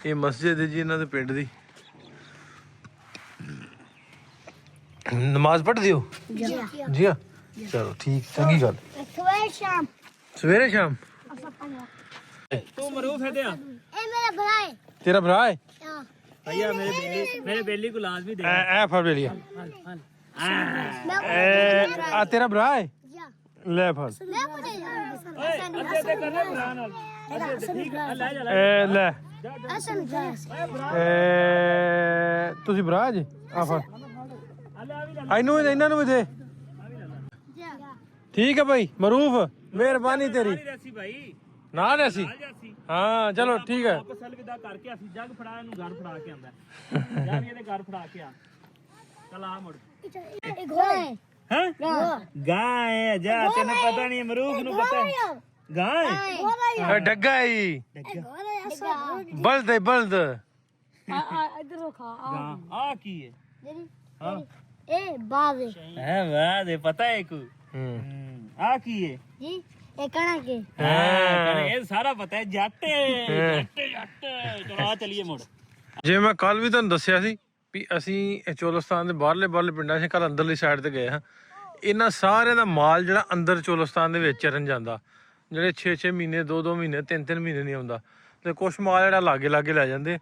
ਇਹ ਮਸਜਿਦ ਹੈ ਜੀ ਇਹਨਾਂ ਦੇ ਪਿੰਡ ਦੀ ਨਮਾਜ਼ ਪੜ੍ਹਦੇ ਹੋ ਜੀ ਹਾਂ ਚਲੋ ਠੀਕ ਚੰਗੀ ਗੱਲ ਸਵੇਰ ਸ਼ਾਮ ਸਵੇਰੇ ਸ਼ਾਮ ਤੂੰ ਮਰੂਫ ਹੈ ਤੇ ਆ ਇਹ ਮੇਰਾ ਭਰਾ ਹੈ ਤੇਰਾ ਭਰਾ ਹੈ ਹਾਂ ਭਈਆ ਮੇਰੇ ਬੇਲੀ को ਲਾਜ਼ਮੀ ਦੇ ਐ ਫੜ ਲੈ ਲਿਆ ਆ ਤੇਰਾ ਭਰਾ ਹੈ ਲੈ ਫੜ ਮੈਂ ਪੜੇਗਾ ਅੱਧੇ ਤੇ ਕਰਨਾ ਭਰਾ ਨਾਲ ਅੱਧੇ ਤੇ ਠੀਕ ਹੈ ਲੈ ਜਾ ਇਹ ਲੈ ਅਸਨ ਤੁਸੀਂ ਭਰਾ ਜੀ ਆ ਫੜ ਇਹਨੂੰ ਇਹਨਾਂ ਨੂੰ ਵੀ ਦੇ ਠੀਕ ਹੈ ਭਾਈ ਮਰੂਫ ਮਿਹਰਬਾਨੀ ਤੇਰੀ ਅਸੀਂ ਭਾਈ ਨਾਲ ਅਸੀਂ ਹਾਂ ਚਲੋ ਠੀਕ ਹੈ ਵਾਪਸ ਅਲਵਿਦਾ ਕਰਕੇ ਅਸੀਂ ਜੱਗ ਫੜਾ ਇਹਨੂੰ ਘਰ ਫੜਾ ਕੇ ਆਂਦਾ ਜਾ ਵੀ ਇਹਦੇ ਘਰ ਫੜਾ ਕੇ ਆ ਚਲ ਆ ਮੁੜ ਇਹ ਘੋੜਾ ਹੈ ਹੈ ਗਾਂ ਹੈ ਜਾ ਤੈਨੂੰ ਪਤਾ ਨਹੀਂ ਮਰੂਖ ਨੂੰ ਪਤਾ ਹੈ ਗਾਂ ਹੈ ਘੋੜਾ ਇਹ ਡੱਗਾ ਹੈ ਜੀ ਘੋੜਾ ਹੈ ਬਲਦ ਹੈ ਬਲਦ ਇਧਰ ਰਖਾ ਗਾਂ ਆ ਕੀ ਹੈ ਜਿਹੜੀ ਇਹ ਬਾਗ ਹੈ ਵਾਹ ਦੇ ਪਤਾ ਹੈ ਕੋ ਆ ਕੀ ਹੈ ਜੀ ਇਹ ਕਣਾ ਕੇ ਹਾਂ ਇਹ ਸਾਰਾ ਪਤਾ ਹੈ ਜੱਟ ਜੱਟ ਚਲਾ ਚਲੀਏ ਮੁੜ ਜੇ ਮੈਂ ਕੱਲ ਵੀ ਤੁਹਾਨੂੰ ਦੱਸਿਆ ਸੀ ਵੀ ਅਸੀਂ ਚੋਲਸਤਾਨ ਦੇ ਬਾਹਰਲੇ ਪਿੰਡਾਂ 'ਚ ਕੱਲ ਅੰਦਰਲੀ ਸਾਈਡ ਤੇ ਗਏ ਹਾਂ ਇਹਨਾਂ ਸਾਰਿਆਂ ਦਾ ਮਾਲ ਜਿਹੜਾ ਅੰਦਰ ਚੋਲਸਤਾਨ ਦੇ ਵਿੱਚ ਚਰਨ ਜਾਂਦਾ ਜਿਹੜੇ 6-6 ਮਹੀਨੇ 2-2 ਮਹੀਨੇ 3-3 ਮਹੀਨੇ ਨਹੀਂ ਆਉਂਦਾ ਤੇ ਕੁਛ ਮਾਲ ਜਿਹੜਾ ਲਾਗੇ ਲੈ ਜਾਂਦੇ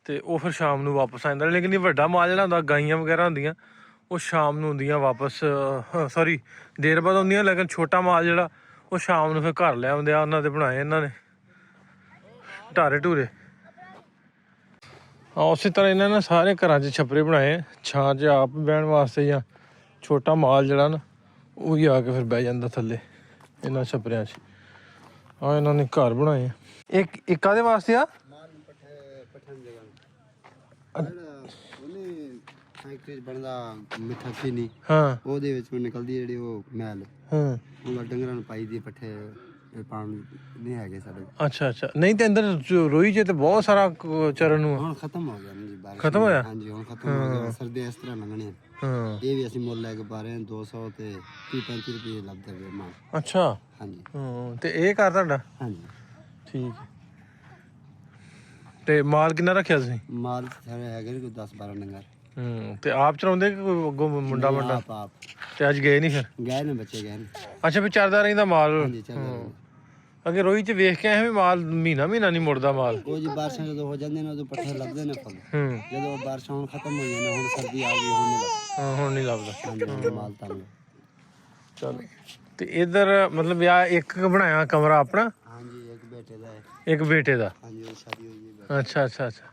ਤੇ ਉਹ ਫਿਰ ਸ਼ਾਮ ਨੂੰ ਵਾਪਸ ਆ ਜਾਂਦਾ ਲੇਕਿਨ ਇਹ ਵੱਡਾ ਮਾਲ ਜਿਹੜਾ ਹੁੰਦਾ ਗਾਈਆਂ ਵਗੈਰਾ ਹੁੰਦੀਆਂ ਉਹ ਸ਼ਾਮ ਨੂੰ ਹੁੰਦੀਆਂ ਵਾਪਸ ਸੌਰੀ ਦੇਰ ਬਾਅਦ ਹੁੰਦੀਆਂ ਲੇਕਿਨ ਛੋਟਾ ਮਾਲ ਜਿਹੜਾ ਉਹ ਸ਼ਾਮ ਨੂੰ ਫਿਰ ਘਰ ਲੈ ਆਉਂਦੇ ਆ ਉਹਨਾਂ ਦੇ ਬਣਾਏ ਇਹਨਾਂ ਨੇ ਢਾਰੇ ਢੂਰੇ ਉਸੇ ਤਰ੍ਹਾਂ ਇਹਨਾਂ ਨੇ ਸਾਰੇ ਘਰਾਂ 'ਚ ਛੱਪਰੇ ਬਣਾਏ ਛਾਂ 'ਚ ਆਪ ਬਹਿਣ ਵਾਸਤੇ ਜਾਂ ਛੋਟਾ ਮਾਲ ਜਿਹੜਾ ਨਾ ਉਹ ਹੀ ਆ ਕੇ ਫਿਰ ਬਹਿ ਜਾਂਦਾ ਥੱਲੇ ਇਹਨਾਂ ਛੱਪਰਿਆਂ 'ਚ ਆ ਇਹਨਾਂ ਨੇ ਘਰ ਬਣਾਏ ਇੱਕ ਕਾਹਦੇ ਵਾਸਤੇ ਆ ਫੈਕਟਰੀ ਬਣਦਾ ਮਿੱਠਾ ਚੀਨੀ ਹਾਂ ਉਹਦੇ ਵਿੱਚ ਨਿਕਲਦੀ ਜਿਹੜੀ ਉਹ ਮੈਲ ਹਾਂ ਉਹ ਡੰਗਰਾਂ ਨੂੰ ਪਾਈ ਦੀ ਪੱਠੇ ਪਾਣ ਨਹੀਂ ਹੈਗੇ ਸਾਡੇ ਅੱਛਾ ਨਹੀਂ ਤੇ ਅੰਦਰ ਰੋਈ 'ਚ ਤੇ ਬਹੁਤ ਸਾਰਾ ਚਰਨ ਨੂੰ ਹੁਣ ਖਤਮ ਹੋ ਗਿਆ ਜੀ ਬਾਰਿਸ਼ ਖਤਮ ਹੋਇਆ ਹਾਂਜੀ ਹੁਣ ਖਤਮ ਹੋ ਗਿਆ ਸਰਦੀਆਂ ਇਸ ਤਰ੍ਹਾਂ ਲੰਘਣੀਆਂ ਹਾਂ ਇਹ ਵੀ ਅਸੀਂ ਮੁੱਲ ਲੈ ਕੇ ਪਾ ਰਹੇ ਹਾਂ 200 ਤੇ 30-35 ਰੁਪਏ ਲੱਭਦੇ ਵੇ ਮਾਲ ਅੱਛਾ ਹਾਂਜੀ ਹਾਂ ਤੇ ਇਹ ਘਰ ਤੁਹਾਡਾ ਹਾਂਜੀ ਠੀਕ ਤੇ ਮਾਲ ਕਿੰਨਾ ਰੱਖਿਆ ਤੁਸੀਂ ਮਾਲ ਸਾਰੇ ਹੈਗੇ ਕੋਈ 10-12 ਡੰਗਰ ਤੇ ਆਪ ਚਲਾਉਂਦੇ ਕਿ ਕੋਈ ਅੱਗੋਂ ਮੁੰਡਾ ਆਪ ਤੇ ਅੱਜ ਗਏ ਨਹੀਂ ਫਿਰ ਗਏ ਨੇ ਬੱਚੇ ਗਏ ਨੇ ਅੱਛਾ ਵੀ ਚੱਲਦਾ ਰਹਿੰਦਾ ਮਾਲ ਹਾਂਜੀ ਚੱਲ ਅੱਗੇ ਰੋਈ 'ਚ ਵੇਖ ਕੇ ਆਏ ਵੀ ਮਾਲ ਮਹੀਨਾ ਨਹੀਂ ਮੁੜਦਾ ਮਾਲ ਉਹ ਜੀ ਬਾਰਿਸ਼ਾਂ ਜਦੋਂ ਹੋ ਜਾਂਦੇ ਨੇ ਉਦੋਂ ਪੱਠੇ ਲੱਗਦੇ ਨੇ ਫਲ ਜਦੋਂ ਬਾਰਿਸ਼ਾਂ ਹੁਣ ਖਤਮ ਹੋ ਜਾਂਦੀਆਂ ਹੁਣ ਸਰਦੀ ਆ ਗਈ ਹੁਣ ਨਹੀਂ ਹਾਂ ਹੁਣ ਨਹੀਂ ਲੱਭਦਾ ਹਾਂਜੀ ਮਾਲ ਤੰਗ ਚਲੋ ਤੇ ਇਧਰ ਮਤਲਬ ਆ ਇੱਕ ਬਣਾਇਆ ਕਮਰਾ ਆਪਣਾ ਹਾਂਜੀ ਇੱਕ ਬੇਟੇ ਦਾ ਹੈ ਇੱਕ ਬੇਟੇ ਦਾ ਹਾਂਜੀ ਉਹ ਸ਼ਾਦੀ ਹੋਈ ਹੈ ਅੱਛਾ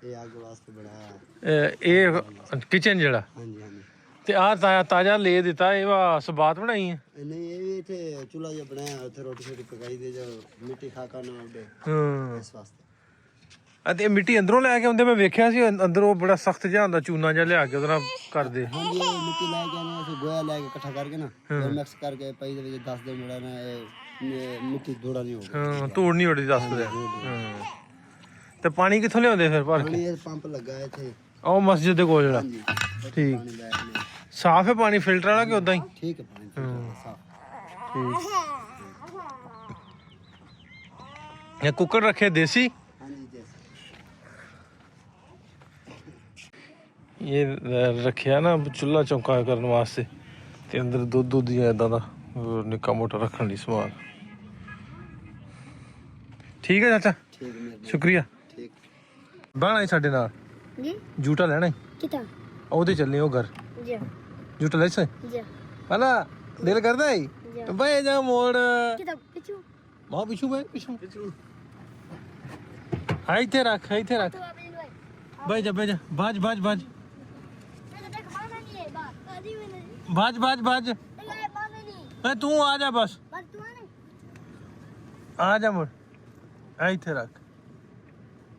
ਇਹ ਅੱਗ ਵਾਸਤੇ ਬਣਾਇਆ ਇਹ ਕਿਚਨ ਜਿਹੜਾ ਹਾਂਜੀ ਹਾਂਜੀ ਤੇ ਆ ਤਾਜ਼ਾ ਲੈ ਦਿੱਤਾ ਇਹ ਵਾ ਸਬਾਤ ਬਣਾਈ ਹੈ ਨਹੀਂ ਇਹ ਵੀ ਇੱਥੇ ਚੁੱਲ੍ਹਾ ਜਿਹਾ ਬਣਾਇਆ ਉੱਥੇ ਰੋਟੀ ਛੋਟੀ ਪਕਾਈ ਦੇ ਜੋ ਮਿੱਟੀ ਖਾਕਾ ਨਾ ਉੱਡੇ ਹਾਂ ਇਸ ਵਾਸਤੇ ਅਤੇ ਇਹ ਮਿੱਟੀ ਅੰਦਰੋਂ ਲੈ ਕੇ ਆਉਂਦੇ ਮੈਂ ਵੇਖਿਆ ਸੀ ਅੰਦਰੋਂ ਬੜਾ ਸਖਤ ਜਿਹਾ ਹੁੰਦਾ ਚੂਨਾ ਜਿਹਾ ਲਿਆ ਕੇ ਉਹਦੇ ਨਾਲ ਕਰਦੇ ਹਾਂਜੀ ਇਹ ਮਿੱਟੀ ਲੈ ਕੇ ਆਨੇ ਅਸੀਂ ਗੋਇਆ ਲੈ ਕੇ ਇਕੱਠਾ ਕਰਕੇ ਨਾ ਫਿਰ ਮਿਕਸ ਕਰਕੇ ਪਈ ਦੇ ਵਿੱਚ 10 ਦਿਨ ਮਿਲਾ ਨਾ ਇਹ ਮਿੱਟੀ ਥੋੜਾ ਨਹੀਂ ਹੋਊਗਾ ਹਾਂ ਧੂੜ ਨਹੀਂ ਉੱਡਦੀ ਦੱਸਦੇ ਹਾਂ ਤੇ ਪਾਣੀ ਕਿੱਥੋਂ ਲਿਆਉਂਦੇ ਫਿਰ ਭਰ ਕੇ ਪਾਣੀ ਇਹ ਪੰਪ ਲੱਗਾ ਹੈ ਇੱਥੇ ਉਹ ਮਸਜਿਦ ਦੇ ਕੋਲ ਜਿਹੜਾ ਹਾਂਜੀ ਠੀਕ ਪਾਣੀ ਲੈ ਆਨੇ ਸਾਫ਼ ਹੈ ਪਾਣੀ ਫਿਲਟਰ ਵਾਲਾ ਕਿ ਉਦਾਂ ਹੀ ਠੀਕ ਹੈ ਪਾਣੀ ਸਾਫ ਇਹ ਕੁੱਕੜ ਰੱਖੇ ਦੇਸੀ ਹਾਂਜੀ ਜੀ ਇਹ ਰੱਖਿਆ ਨਾ ਚੁੱਲ੍ਹਾ ਚੌਂਕਾ ਕਰਨ ਵਾਸਤੇ ਤੇ ਅੰਦਰ ਦੁੱਧ ਦੀਆਂ ਇਦਾਂ ਦਾ ਨਿੱਕਾ ਮੋਟਾ ਰੱਖਣ ਲਈ ਸਮਾਨ ਠੀਕ ਹੈ ਚਾਚਾ ਠੀਕ ਹੈ ਸ਼ੁਕਰੀਆ ਠੀਕ ਬਾਣਾ ਸਾਡੇ ਨਾਲ ਜੀ ਜੂਟਾ ਲੈਣਾ ਹੈ ਕਿਤਾ ਉਹਦੇ ਚੱਲਨੇ ਉਹ ਘਰ ਜੀ ਜੂਟਾ ਲੈ ਸੇ ਜੀ ਹਲਾ ਦਿਲ ਕਰਦਾ ਹੈ ਬਈ ਜਾ ਮੋੜ ਕਿਤਾ ਪਿੱਛੂ ਮਾਂ ਪਿਛੂ ਇੱਥੇ ਰੱਖ ਤੂੰ ਆਪਣੀ ਨੂੰ ਬਈ ਜਾ ਬਾਜ ਮੈਂ ਤਾਂ ਦੇਖ ਮਾਨਾ ਨਹੀਂ ਹੈ ਬਾਤ ਆਦੀ ਮੈਂ ਨਹੀਂ ਬਾਜ ਇਹ ਮਾਨਾ ਨਹੀਂ ਏ ਤੂੰ ਆ ਜਾ ਬਸ ਬਸ ਤੂੰ ਆਨੇ ਆ ਜਾ ਮੁੜ ਇੱਥੇ ਰੱਖ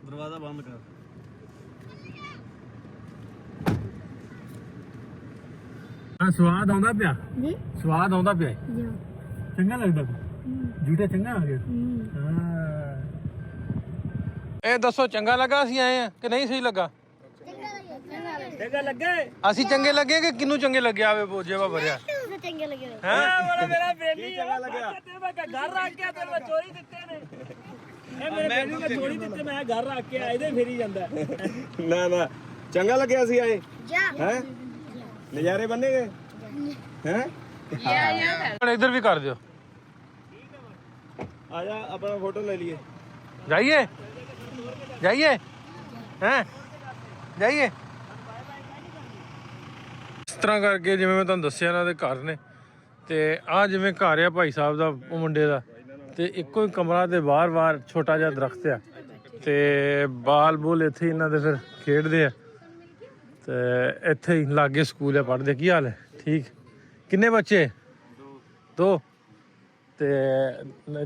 ਦਰਵਾਜ਼ਾ ਬੰਦ ਕਰ ਸਵਾਦ ਆਉਂਦਾ ਪਿਆ ਜੀ ਸਵਾਦ ਆਉਂਦਾ ਪਿਆ ਜੀ ਚੰਗਾ ਲੱਗਦਾ ਜੂਟਾ ਚੰਗਾ ਆ ਗਿਆ ਹਾਂ ਇਹ ਦੱਸੋ ਚੰਗਾ ਲੱਗਾ ਅਸੀਂ ਆਏ ਆ ਕਿ ਨਹੀਂ ਸਹੀ ਲੱਗਾ ਚੰਗਾ ਲੱਗੇ ਅਸੀਂ ਚੰਗੇ ਲੱਗੇ ਕਿ ਕਿਨੂੰ ਚੰਗੇ ਲੱਗਿਆ ਆਵੇ ਬੋਝੇ ਵਾ ਭਰਿਆ ਚੰਗੇ ਲੱਗੇ ਹੋਏ। ਹਾਂ ਬੜਾ ਮੇਰਾ ਬੇਲੀ ਚੰਗਾ ਲੱਗਿਆ ਤੇ ਮੈਂ ਘਰ ਰੱਖ ਕੇ ਤੈਨੂੰ ਚੋਰੀ ਦਿੱਤੇ ਨੇ ਇਹ ਮੇਰੇ ਬੇਲੀ ਨੇ ਚੋਰੀ ਦਿੱਤੇ ਮੈਂ ਘਰ ਰੱਖ ਕੇ ਇਹਦੇ ਫੇਰੀ ਜਾਂਦਾ ਨਾ ਚੰਗਾ ਲੱਗਿਆ ਸੀ ਆਏ ਜਾ ਹੈ ਨਜ਼ਾਰੇ ਬੰਨੇ ਗਏ ਹੈ ਹੁਣ ਇੱਧਰ ਵੀ ਕਰ ਦਿਓ। ਆ ਜਾ ਆਪਣਾ ਫੋਟੋ ਲੈ ਲਈਏ ਜਾਈਏ ਜਾਈਏ ਹੈਂ ਜਾਈਏ। ਇਸ ਤਰ੍ਹਾਂ ਕਰਕੇ ਜਿਵੇਂ ਮੈਂ ਤੁਹਾਨੂੰ ਦੱਸਿਆ ਇਹਨਾਂ ਦੇ ਘਰ ਨੇ ਤੇ ਆ ਜਿਵੇਂ ਘਰ ਆ ਭਾਈ ਸਾਹਿਬ ਦਾ ਉਹ ਮੁੰਡੇ ਦਾ ਤੇ ਇੱਕੋ ਹੀ ਕਮਰਾ ਦੇ ਬਾਹਰ ਛੋਟਾ ਜਿਹਾ ਦਰਖਤ ਆ ਤੇ ਬਾਲ ਬੋਲ ਇੱਥੇ ਇਹਨਾਂ ਦੇ ਫਿਰ ਖੇਡਦੇ ਆ ਤੇ ਇੱਥੇ ਹੀ ਲਾਗੇ ਸਕੂਲ ਆ ਪੜ੍ਹਦੇ। ਕੀ ਹਾਲ ਹੈ? ਠੀਕ। ਕਿੰਨੇ ਬੱਚੇ? ਦੋ। ਤੇ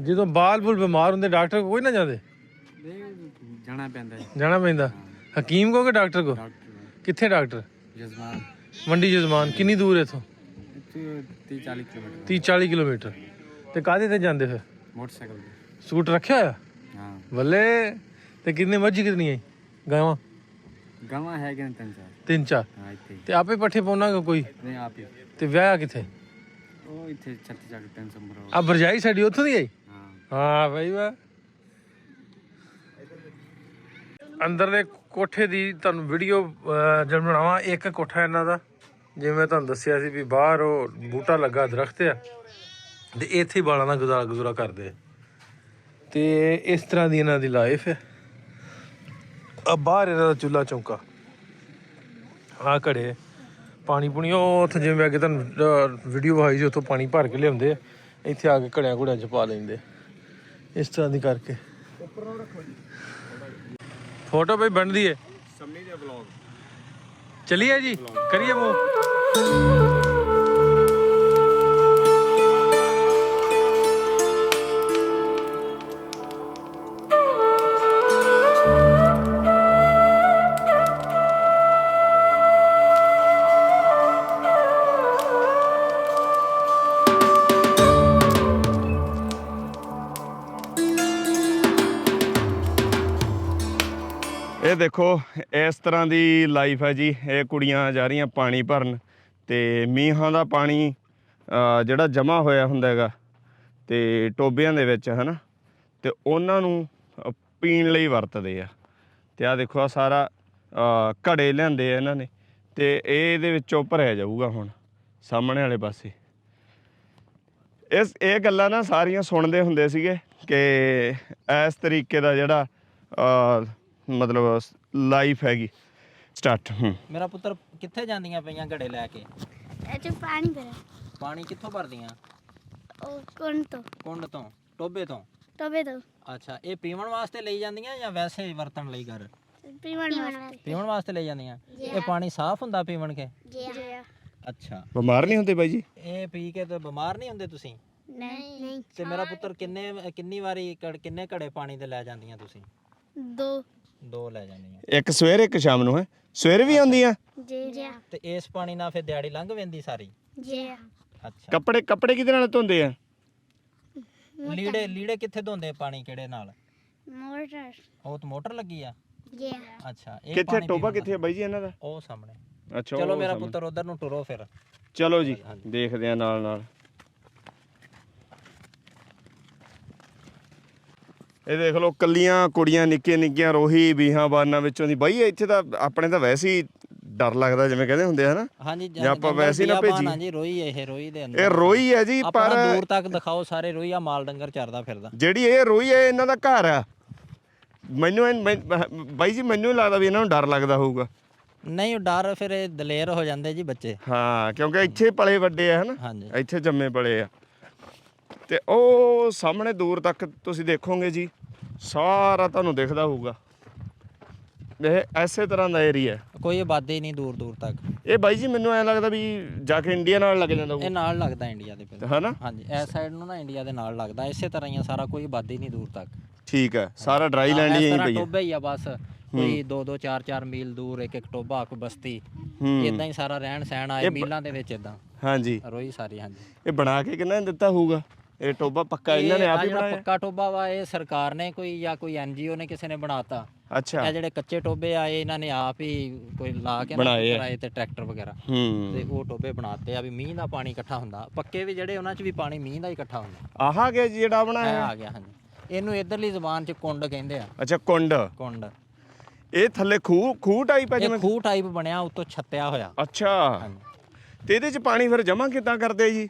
ਜਦੋਂ ਬਾਲ ਬੁਲ ਬਿਮਾਰ ਹੁੰਦੇ ਡਾਕਟਰ ਕੋਈ ਨਾ ਜਾਂਦੇ? ਜਾਣਾ ਪੈਂਦਾ। ਹਕੀਮ ਕੋ ਕਿ ਡਾਕਟਰ ਕੋ? ਕਿੱਥੇ ਡਾਕਟਰ? ਜਜ਼ਮਾਨ ਮੰਡੀ ਜਜ਼ਮਾਨ। ਕਿੰਨੀ ਦੂਰ ਇੱਥੋਂ? 30-40 ਕਿਲੋਮੀਟਰ। ਤੇ ਕਾਹਦੇ ਤੇ ਜਾਂਦੇ ਫਿਰ? ਮੋਟਰਸਾਈਕਲ ਤੇ। ਸਕੂਟਰ ਰੱਖਿਆ ਹੋਇਆ? ਹਾਂ। ਬੱਲੇ। ਤੇ ਕਿੰਨੇ ਮੱਝ ਕਿਤਨੀ ਹੈ? ਗਾਵਾਂ ਹੈਗੇ 3-4। ਹਾਂ ਇੱਥੇ। ਤੇ ਆਪੇ ਪੱਠੇ ਪਾਉਣਾ ਕੋਈ? ਨਹੀਂ ਆਪ ਹੀ। ਤੇ ਵਿਆਹ ਕਿੱਥੇ? ਉਹ ਇੱਥੇ ਛੱਤੀ ਚੱਕ 3 ਨੰਬਰ। ਆ ਭਰਜਾਈ ਸਾਡੀ ਉੱਥੋਂ ਦੀ ਆਈ? ਹਾਂ ਹਾਂ ਭਾਈ ਵਾਹ। ਅੰਦਰਲੇ ਕੋਠੇ ਦੀ ਤੁਹਾਨੂੰ ਵੀਡੀਓ ਜਦ ਬਣਾਵਾਂ। ਇੱਕ ਕੋਠਾ ਇਹਨਾਂ ਦਾ ਜਿਵੇਂ ਮੈਂ ਤੁਹਾਨੂੰ ਦੱਸਿਆ ਸੀ ਵੀ ਬਾਹਰ ਉਹ ਬੂਟਾ ਲੱਗਾ ਦਰਖਤ ਆ ਤੇ ਇੱਥੇ ਹੀ ਬਾਲਾਂ ਦਾ ਗੁਜ਼ਾਰਾ ਕਰਦੇ ਤੇ ਇਸ ਤਰ੍ਹਾਂ ਦੀ ਇਹਨਾਂ ਦੀ ਲਾਈਫ ਹੈ। ਆ ਬਾਹਰ ਇਹਨਾਂ ਦਾ ਚੁੱਲ੍ਹਾ ਚੌਂਕਾ ਆ ਘੜੇ ਪਾਣੀ ਪੁਣੀ ਉਹ ਉੱਥੇ ਜਿਵੇਂ ਅੱਗੇ ਤੁਹਾਨੂੰ ਵੀਡੀਓ ਵਿਖਾਈ ਸੀ ਉੱਥੋਂ ਪਾਣੀ ਭਰ ਕੇ ਲਿਆਉਂਦੇ ਆ ਇੱਥੇ ਆ ਕੇ ਘੜਿਆਂ ਘੁੜਿਆਂ 'ਚ ਪਾ ਲੈਂਦੇ ਇਸ ਤਰ੍ਹਾਂ ਦੀ ਕਰਕੇ। ਫੋਟੋ ਬਈ ਬਣਦੀ ਹੈ ਸੰਮੀ ਦੇ ਵਲੌਗ ਚਲਿਏ ਜੀ ਕਰੀਏ ਮੂੰਹ। ਇਹ ਦੇਖੋ ਇਸ ਤਰ੍ਹਾਂ ਦੀ ਲਾਈਫ ਹੈ ਜੀ। ਇਹ ਕੁੜੀਆਂ ਜਾ ਰਹੀਆਂ ਪਾਣੀ ਭਰਨ ਤੇ ਮੀਂਹਾਂ ਦਾ ਪਾਣੀ ਜਿਹੜਾ ਜਮ੍ਹਾਂ ਹੋਇਆ ਹੁੰਦਾ ਹੈਗਾ ਤੇ ਟੋਬਿਆਂ ਦੇ ਵਿੱਚ ਹੈ ਨਾ ਤੇ ਉਹਨਾਂ ਨੂੰ ਪੀਣ ਲਈ ਵਰਤਦੇ ਆ। ਤੇ ਆ ਦੇਖੋ ਆ ਸਾਰਾ ਘੜੇ ਲਿਆਂਦੇ ਆ ਇਹਨਾਂ ਨੇ ਤੇ ਇਹਦੇ ਵਿੱਚੋਂ ਭਰਿਆ ਜਾਊਗਾ ਹੁਣ ਸਾਹਮਣੇ ਵਾਲੇ ਪਾਸੇ। ਇਹ ਗੱਲਾਂ ਨਾ ਸਾਰੀਆਂ ਸੁਣਦੇ ਹੁੰਦੇ ਸੀਗੇ ਕਿ ਇਸ ਤਰੀਕੇ ਦਾ ਜਿਹੜਾ ਮਤਲਬ ਲਾਈਫ ਹੈਗੀ ਸਟਾਰਟ। ਮੇਰਾ ਪੁੱਤਰ ਕਿੱਥੇ ਜਾਂਦੀਆਂ ਪਈਆਂ ਘੜੇ ਲੈ ਕੇ? ਇੱਥੇ ਪਾਣੀ ਭਰਿਆ। ਪਾਣੀ ਕਿੱਥੋਂ ਭਰਦੀਆਂ? ਉਹ ਕੁੰਡ ਤੋਂ ਟੋਬੇ ਤੋਂ? ਤਵੇ ਤੋਂ ਅੱਛਾ ਇਹ ਪੀਵਣ ਵਾਸਤੇ ਲਈ ਜਾਂਦੀਆਂ ਜਾਂ ਵੈਸੇ ਵਰਤਣ ਲਈ ਘਰ? ਪੀਵਣ ਵਾਸਤੇ। ਪੀਵਣ ਵਾਸਤੇ ਲਈ ਜਾਂਦੀਆਂ। ਇਹ ਪਾਣੀ ਸਾਫ਼ ਹੁੰਦਾ ਪੀਵਣ ਕੇ? ਜੀ ਅੱਛਾ ਬਿਮਾਰ ਨਹੀਂ ਹੁੰਦੇ ਬਾਈ ਜੀ? ਇਹ ਪੀ ਕੇ ਤੇ ਬਿਮਾਰ ਨਹੀਂ ਹੁੰਦੇ ਤੁਸੀਂ? ਨਹੀਂ। ਤੇ ਮੇਰਾ ਪੁੱਤਰ ਕਿੰਨੀ ਵਾਰੀ ਕਿੰਨੇ ਘੜੇ ਪਾਣੀ ਦੇ ਲੈ ਜਾਂਦੀਆਂ ਤੁਸੀਂ? ਦੋ ਲੈ ਜਾਂਦੀਆਂ। ਇੱਕ ਸਵੇਰੇ ਇੱਕ ਸ਼ਾਮ ਨੂੰ ਹੈ? ਸਵੇਰੇ ਵੀ ਆਉਂਦੀਆਂ? ਜੀ ਤੇ ਇਸ ਪਾਣੀ ਨਾਲ ਫਿਰ ਦਿਹਾੜੀ ਲੰਘ ਪੈਂਦੀ ਸਾਰੀ? ਜੀ ਅੱਛਾ ਕੱਪੜੇ ਕਿਹਦੇ ਨਾਲ ਧੋਂਦੇ ਆ? ਲੀੜੇ ਕਿੱਥੇ ਧੋਂਦੇ? ਪਾਣੀ ਕਿਹੜੇ ਨਾਲ? ਮੋਟਰ। ਉਹ ਤਾਂ ਮੋਟਰ ਲੱਗੀ ਆ? ਜੀ ਅੱਛਾ ਇਹ ਕਿੱਥੇ ਟੋਬਾ ਕਿੱਥੇ ਆ ਬਾਈ ਜੀ ਇਹਨਾਂ ਦਾ? ਉਹ ਸਾਹਮਣੇ। ਅੱਛਾ ਚਲੋ ਮੇਰਾ ਪੁੱਤਰ ਉਧਰ ਨੂੰ ਟੁਰੋ ਫਿਰ। ਚਲੋ ਜੀ ਦੇਖਦੇ ਆ ਨਾਲ। ਇਹ ਦੇਖ ਲਓ ਕੱਲੀਆਂ ਕੁੜੀਆਂ ਨਿੱਕੀਆਂ ਰੋਹੀ ਬੀਹਾਂ ਬਾਨਾਂ ਵਿੱਚੋਂ ਦੀ ਬਾਈ। ਇੱਥੇ ਤਾਂ ਆਪਣੇ ਤਾਂ ਵੈਸੇ ਹੀ ਡਰ ਲੱਗਦਾ ਜਿਵੇਂ ਕਹਿੰਦੇ ਹੁੰਦੇ ਆ ਨਾ। ਹਾਂਜੀ ਜਾਂ ਆਪਾਂ ਵੈਸੇ ਹੀ ਨਾ ਭੇਜੀ। ਹਾਂਜੀ ਰੋਈ ਰੋਈ ਦੇ ਅੰਦਰ ਇਹ ਰੋਈ ਹੈ ਜੀ ਪਰ ਦੂਰ ਤੱਕ ਦਿਖਾਓ ਸਾਰੇ ਰੋਈ ਆ ਮਾਲ ਡੰਗਰ ਚਰਦਾ ਫਿਰਦਾ। ਜਿਹੜੀ ਇਹ ਰੋਈ ਹੈ ਇਹਨਾਂ ਦਾ ਘਰ ਆ। ਬਾਈ ਜੀ ਮੈਨੂੰ ਲੱਗਦਾ ਵੀ ਇਹਨਾਂ ਨੂੰ ਡਰ ਲੱਗਦਾ ਹੋਊਗਾ। ਨਹੀਂ ਉਹ ਡਰ ਫਿਰ ਇਹ ਦਲੇਰ ਹੋ ਜਾਂਦੇ ਜੀ ਬੱਚੇ। ਹਾਂ ਕਿਉਂਕਿ ਇੱਥੇ ਪਲੇ ਵੱਡੇ ਆ ਹਨਾ। ਹਾਂਜੀ ਇੱਥੇ ਜੰਮੇ ਪਲੇ ਆ ਤੇ ਉਹ ਸਾਹਮਣੇ ਦੂਰ ਤੱਕ ਤੁਸੀਂ ਦੇਖੋਗੇ ਜੀ ਸਾਰਾ ਤੁਹਾਨੂੰ ਦਿਖਦਾ ਹੋਊਗਾ। ਇਹ ਐਸੇ ਤਰ੍ਹਾਂ ਦਾ ਏਰੀਆ ਕੋਈ ਆਬਾਦੀ ਨਹੀਂ ਦੂਰ ਤੱਕ। ਇਹ ਬਾਈ ਜੀ ਮੈਨੂੰ ਐਂ ਲੱਗਦਾ ਵੀ ਜਾ ਕੇ ਇੰਡੀਆ ਨਾਲ ਲੱਗ ਜਾਂਦਾ ਇਹ ਨਾਲ ਲੱਗਦਾ ਇੰਡੀਆ ਦੇ ਫਿਰ ਹਨਾ। ਹਾਂਜੀ ਇਸ ਸਾਈਡ ਨੂੰ ਨਾ ਇੰਡੀਆ ਦੇ ਨਾਲ ਲੱਗਦਾ। ਇਸੇ ਤਰ੍ਹਾਂ ਹੀ ਆ ਸਾਰਾ ਕੋਈ ਆਬਾਦੀ ਨਹੀਂ ਦੂਰ ਤੱਕ। ਠੀਕ ਹੈ ਸਾਰਾ ਡਰਾਈ ਲੈਂਡ ਹੀ ਪਈ ਪਈ ਹੈ। ਟੋਬੇ ਹੀ ਆ ਬਸ ਕੋਈ 2-2 4-4 ਮੀਲ ਦੂਰ ਇੱਕ ਟੋਬਾ ਕੋਈ ਬਸਤੀ ਇਦਾਂ ਹੀ ਸਾਰਾ ਰਹਿਣ ਸਹਿਣ ਆਏ ਮੀਲਾਂ ਦੇ ਵਿੱਚ ਇਦਾਂ। ਹਾਂਜੀ ਰੋਈ ਸਾਰੀ। ਹਾਂਜੀ ਇਹ ਬਣਾ ਕੇ ਕਿਹਨਾਂ ਨੇ ਦਿੱਤਾ ਹੋਊਗਾ? ਇਹ ਟੋਬਾ ਪੱਕਾ ਇਹਨਾਂ ਨੇ ਆਪ ਹੀ ਬਣਾਇਆ? ਪੱਕਾ ਟੋਬਾ ਵਾ ਇਹ ਸਰਕਾਰ ਨੇ ਕੋਈ ਜਾਂ ਕੋਈ ਐਨਜੀਓ ਨੇ ਕਿਸੇ ਨੇ ਬਣਾਤਾ ਅੱਛਾ ਇਹ ਜਿਹੜੇ ਕੱਚੇ ਟੋਬੇ ਆਏ ਇਹਨਾਂ ਨੇ ਆਪ ਹੀ ਕੋਈ ਲਾ ਕੇ ਨਾ ਬਣਾਏ ਆ। ਕਰਾਏ ਤੇ ਟਰੈਕਟਰ ਵਗੈਰਾ ਹੂੰ ਤੇ ਉਹ ਟੋਬੇ ਬਣਾਤੇ ਆ ਵੀ ਮੀਂਹ ਦਾ ਪਾਣੀ ਇਕੱਠਾ ਹੁੰਦਾ। ਪੱਕੇ ਵੀ ਜਿਹੜੇ ਉਹਨਾਂ 'ਚ ਵੀ ਪਾਣੀ ਮੀਂਹ ਦਾ ਹੀ ਇਕੱਠਾ ਹੁੰਦਾ। ਆਹ ਗਿਆ ਜੀ ਜਿਹੜਾ ਇਹ ਬਣਾਇਆ। ਆ ਗਿਆ ਹਾਂਜੀ। ਇਹਨੂੰ ਇਧਰਲੀ ਜ਼ੁਬਾਨ 'ਚ ਕੁੰਡ ਕਹਿੰਦੇ ਆ। ਅੱਛਾ ਕੁੰਡ। ਕੁੰਡ ਇਹ ਥੱਲੇ ਖੂਹ ਟਾਈਪ ਹੈ ਇਹ ਜਿਵੇਂ। ਖੂਹ ਟਾਈਪ ਬਣਿਆ ਉੱਤੋਂ ਛੱਤਿਆ ਹੋਇਆ। ਅੱਛਾ ਹਾਂਜੀ। ਤੇ ਇਹਦੇ ਚ ਪਾਣੀ ਫਿਰ ਜਮਾ ਕਿੱਦਾਂ ਕਰਦੇ ਜੀ?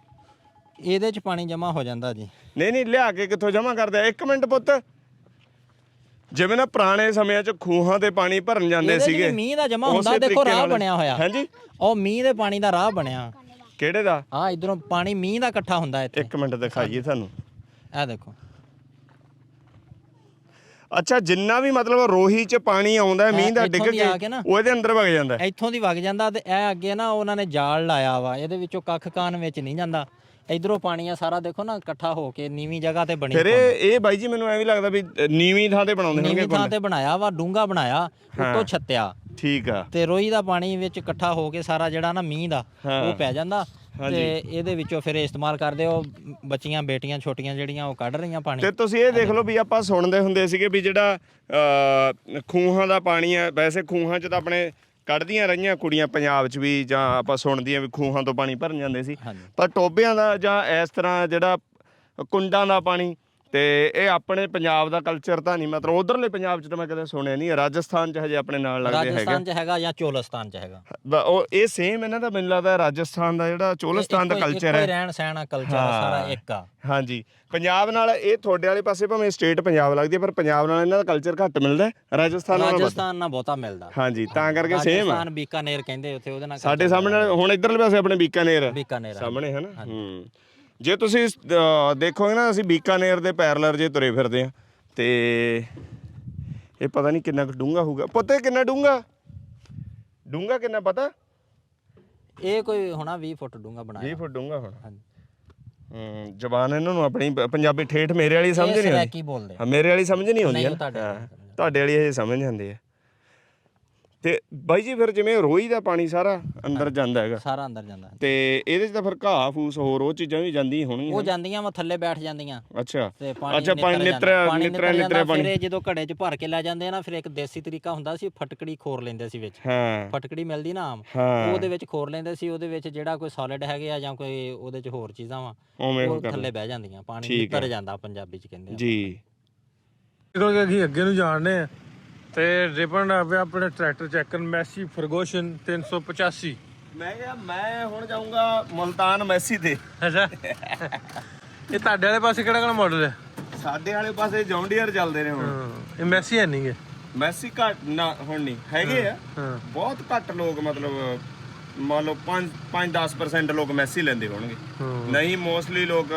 ਇਹਦੇ 'ਚ ਪਾਣੀ ਜਮਾ ਹੋ ਜਾਂਦਾ ਜੀ। ਨਹੀਂ ਲਿਆ ਕੇ ਕਿੱਥੋਂ ਜਮਾ ਕਰਦੇ ਆ? ਇੱਕ ਮਿੰਟ ਪੁੱਤ, ਜਿਵੇਂ ਨਾ ਪੁਰਾਣੇ ਸਮਿਆਂ ਚ ਖੂਹਾਂ ਤੇ ਪਾਣੀ ਭਰਨ ਜਾਂਦੇ ਇਹਦੇ 'ਚ ਸੀਗੇ, ਵੀ ਮੀਂਹ ਦਾ ਜਮਾ ਉਸੇ ਹੁੰਦਾ। ਦੇਖੋ ਤਰੀਕੇ ਰਾਹ ਨਾਲ। ਬਣਿਆ ਹੋਇਆ। ਹਾਂਜੀ ਉਹ ਮੀਂਹ ਦੇ ਪਾਣੀ ਦਾ ਰਾਹ ਬਣਿਆ। ਕਿਹੜੇ ਦਾ? ਹਾਂ ਇਧਰੋਂ ਪਾਣੀ ਮੀਂਹ ਦਾ ਇਕੱਠਾ ਹੁੰਦਾ ਇੱਥੇ। ਇੱਕ ਮਿੰਟ ਦਿਖਾਈਏ ਤੁਹਾਨੂੰ। ਇਹ ਦੇਖੋ ਅੱਛਾ ਜਿੰਨਾ ਵੀ ਮਤਲਬ ਰੋਹੀ ਚ ਪਾਣੀ ਆਉਂਦਾ ਮੀਂਹ ਦਾ ਡਿੱਗ ਇੱਥੋਂ ਦੀ ਕੇ ਆ ਕੇ ਨਾ, ਉਹ ਇਹਦੇ ਅੰਦਰ ਵਗ ਜਾਂਦਾ। ਇੱਥੋਂ ਦੀ ਵਗ ਜਾਂਦਾ ਤੇ ਇਹ ਅੱਗੇ ਨਾ ਉਹਨਾਂ ਨੇ ਜਾਲ ਲਾਇਆ ਵਾ। ਇਹਦੇ ਵਿੱਚੋਂ ਕੱਖ ਕਾਨ ਵਿੱਚ ਨਹੀਂ ਜਾਂਦਾ। ਇਧਰੋਂ ਪਾਣੀ ਆ ਸਾਰਾ ਦੇਖੋ ਨਾ ਇਕੱਠਾ ਹੋ ਕੇ ਨੀਵੀਂ ਜਗ੍ਹਾ ਤੇ ਬਣੀ। ਫਿਰ ਇਹ ਬਾਈ ਜੀ ਮੈਨੂੰ ਐਵੇਂ ਲੱਗਦਾ ਵੀ ਨੀਵੀਂ ਥਾਂ ਤੇ ਬਣਾਉਂਦੇ ਹੋਣਗੇ। ਨੀਵੀਂ ਥਾਂ ਤੇ ਬਣਾਇਆ ਵਾ, ਡੂੰਘਾ ਬਣਾਇਆ, ਉੱਤੋਂ ਛੱਤਿਆ। ਠੀਕ ਆ। ਤੇ ਰੋਈ ਦਾ ਪਾਣੀ ਵਿੱਚ ਇਕੱਠਾ ਹੋ ਕੇ ਸਾਰਾ ਜਿਹੜਾ ਨਾ ਮੀਂਹ ਦਾ ਉਹ ਪੈ ਜਾਂਦਾ ਤੇ ਇਹਦੇ ਵਿੱਚੋਂ ਫਿਰ ਇਸਤੇਮਾਲ ਕਰਦੇ। ਉਹ ਬੱਚੀਆਂ ਬੇਟੀਆਂ ਛੋਟੀਆਂ ਜਿਹੜੀਆਂ ਉਹ ਕੱਢ ਰਹੀਆਂ ਪਾਣੀ। ਤੇ ਤੁਸੀਂ ਇਹ ਦੇਖ ਲਓ ਵੀ ਆਪਾਂ ਸੁਣਦੇ ਹੁੰਦੇ ਸੀਗੇ ਵੀ ਜਿਹੜਾ ਖੂਹਾਂ ਦਾ ਪਾਣੀ ਆ, ਵੈਸੇ ਖੂਹਾਂ 'ਚ ਤਾਂ ਆਪਣੇ ਕੱਢਦੀਆਂ ਰਹੀਆਂ ਕੁੜੀਆਂ ਪੰਜਾਬ 'ਚ ਵੀ, ਜਾਂ ਆਪਾਂ ਸੁਣਦੀਆਂ ਵੀ ਖੂਹਾਂ ਤੋਂ ਪਾਣੀ ਭਰਨ ਜਾਂਦੇ ਸੀ। ਪਰ ਟੋਬਿਆਂ ਦਾ ਜਾਂ ਇਸ ਤਰ੍ਹਾਂ ਜਿਹੜਾ ਕੁੰਡਾਂ ਦਾ ਪਾਣੀ, ਤੇ ਇਹ ਆਪਣੇ ਪੰਜਾਬ ਦਾ ਕਲਚਰ ਤਾਂ ਨਹੀਂ, ਮਤਲਬ ਉਧਰਲੇ ਪੰਜਾਬ 'ਚ ਤਾਂ ਮੈਂ ਕਦੇ ਸੁਣਿਆ ਨਹੀਂ। ਰਾਜਸਥਾਨ 'ਚ ਹਜੇ ਆਪਣੇ ਨਾਲ ਲੱਗਦੇ ਹੈਗੇ। ਰਾਜਸਥਾਨ 'ਚ ਹੈਗਾ ਜਾਂ ਚੋਲਸਤਾਨ 'ਚ ਹੈਗਾ। ਉਹ ਇਹ ਸੇਮ ਇਹਨਾਂ ਦਾ ਮੈਨੂੰ ਲੱਗਦਾ ਰਾਜਸਥਾਨ ਦਾ ਜਿਹੜਾ ਚੋਲਸਤਾਨ ਦਾ ਕਲਚਰ ਹੈ, ਰਹਿਣ ਸਹਿਣ ਕਲਚਰ ਸਾਰਾ ਇੱਕ ਆ। ਹਾਂਜੀ ਪੰਜਾਬ ਨਾਲ ਇਹ ਤੁਹਾਡੇ ਵਾਲੇ ਪਾਸੇ ਭਾਵੇਂ ਸਟੇਟ ਪੰਜਾਬ ਲੱਗਦੀ ਹੈ, ਪਰ ਪੰਜਾਬ ਨਾਲ ਇਹਨਾਂ ਦਾ ਕਲਚਰ ਘੱਟ ਮਿਲਦਾ। ਰਾਜਸਥਾਨ ਨਾਲ ਬਹੁਤਾ ਮਿਲਦਾ। ਹਾਂਜੀ ਤਾਂ ਕਰਕੇ ਸੇਮ ਆ। ਰਾਜਸਥਾਨ ਬੀਕਾਨੇਰ ਕਹਿੰਦੇ ਉੱਥੇ, ਉਹਦੇ ਨਾਲ ਸਾਡੇ ਸਾਹਮਣੇ ਹੁਣ ਇਧਰਲੇ ਪਾਸੇ ਆਪਣੇ ਬੀਕਾਨੇਰ ਬੀਕਾਨੇਰ ਸਾਹਮਣੇ ਹੈ ਨਾ। ਜੇ ਤੁਸੀਂ ਦੇਖੋਗੇ ਨਾ, ਅਸੀਂ ਬੀਕਾਨੇਰ ਦੇ ਪੈਰਲਰ ਜੇ ਤੁਰੇ ਫਿਰਦੇ ਆ, ਤੇ ਇਹ ਪਤਾ ਨਹੀਂ ਕਿੰਨਾ ਕੁ ਡੂੰਘਾ ਹੋਊਗਾ। ਪੁੱਤੇ ਕਿੰਨਾ ਡੂੰਘਾ ਕਿੰਨਾ ਪਤਾ? ਇਹ ਕੋਈ ਹੋਣਾ 20 ਫੁੱਟ ਡੂੰਘਾ ਬਣਾਇਆ। 20 ਫੁੱਟ ਡੂੰਘਾ ਹੋਣਾ। ਜ਼ਬਾਨ ਇਹਨਾਂ ਨੂੰ ਆਪਣੀ ਪੰਜਾਬੀ ਠੇਠ ਮੇਰੇ ਵਾਲੀ ਸਮਝ ਨਹੀਂ ਆਉਂਦੀ। ਕੀ ਬੋਲਦੇ? ਮੇਰੇ ਵਾਲੀ ਸਮਝ ਨਹੀਂ ਆਉਂਦੀ। ਤੁਹਾਡੇ ਵਾਲੀ ਇਹ ਸਮਝ ਜਾਂਦੇ ਆ। ਤੇ ਬਾਈ ਜੀ ਫਿਰ ਜਿਵੇਂ ਰੋਈ ਦਾ ਪਾਣੀ ਸਾਰਾ ਅੰਦਰ ਜਾਂਦਾ ਹੈਗਾ, ਸਾਰਾ ਅੰਦਰ ਜਾਂਦਾ, ਤੇ ਇਹਦੇ 'ਚ ਤਾਂ ਫਿਰ ਘਾਹ ਫੂਸ ਹੋਰ ਉਹ ਚੀਜ਼ਾਂ ਵੀ ਜਾਂਦੀਆਂ ਹੋਣਗੀਆਂ। ਉਹ ਜਾਂਦੀਆਂ ਵਾ ਥੱਲੇ ਬੈਠ ਜਾਂਦੀਆਂ। ਅੱਛਾ ਤੇ ਪਾਣੀ ਨਿਤਰਿਆ ਪਾਣੀ। ਫਿਰ ਜਦੋਂ ਘੜੇ 'ਚ ਭਰ ਕੇ ਲੈ ਜਾਂਦੇ ਆ ਨਾ, ਫਿਰ ਇੱਕ ਦੇਸੀ ਤਰੀਕਾ ਹੁੰਦਾ ਸੀ, ਫਟਕੜੀ ਖੋਰ ਲੈਂਦੇ ਸੀ ਵਿੱਚ। ਫਟਕੜੀ ਮਿਲਦੀ ਨਾ ਆਮ, ਉਹਦੇ ਵਿੱਚ ਖੋਰ ਲੈਂਦੇ ਸੀ। ਉਹਦੇ ਵਿੱਚ ਜਿਹੜਾ ਕੋਈ ਸੋਲਿਡ ਹੈਗੇ ਆ ਜਾਂ ਕੋਈ ਉਹਦੇ 'ਚ ਹੋਰ ਚੀਜ਼ਾਂ ਵਾ, ਉਹ ਥੱਲੇ ਬਹਿ ਜਾਂਦੀਆਂ, ਪਾਣੀ ਨਿਤਰ ਜਾਂਦਾ ਪੰਜਾਬੀ 'ਚ ਕਹਿੰਦੇ ਆ ਜੀ। ਨਿਕਲ ਕੇ ਅਸੀਂ ਅੱਗੇ ਨੂੰ ਜਾਣਦੇ ਆ ਤੇ ਰਿਪਨ ਆ ਪਿਆ ਆਪਣੇ ਟਰੈਕਟਰ ਚੈੱਕ ਕਰਨ। Massey Ferguson 385। ਮੈਂ ਕਿਹਾ ਮੈਂ ਹੁਣ ਜਾਊਂਗਾ ਮੁਲਤਾਨ ਮੈਸੀ ਤੇ। ਅੱਛਾ ਇਹ ਤੁਹਾਡੇ ਵਾਲੇ ਪਾਸੇ ਕਿਹੜਾ ਮਾਡਲ ਹੈ? ਸਾਡੇ ਵਾਲੇ ਪਾਸੇ ਜੌਨ ਡੀਅਰ ਚੱਲਦੇ ਨੇ ਹੁਣ। ਇਹ ਮੈਸੀ ਹੈ ਨਹੀਂਗੇ। ਮੈਸੀ ਘੱਟ ਨਾ ਹੁਣ ਨਹੀਂ ਹੈਗੇ ਆ, ਬਹੁਤ ਘੱਟ ਲੋਕ, ਮਤਲਬ ਮੰਨ ਲਓ 5-10% ਲੋਕ ਮੈਸੀ ਲੈਂਦੇ ਹੋਣਗੇ। ਨਹੀਂ ਮੋਸਟਲੀ ਲੋਕ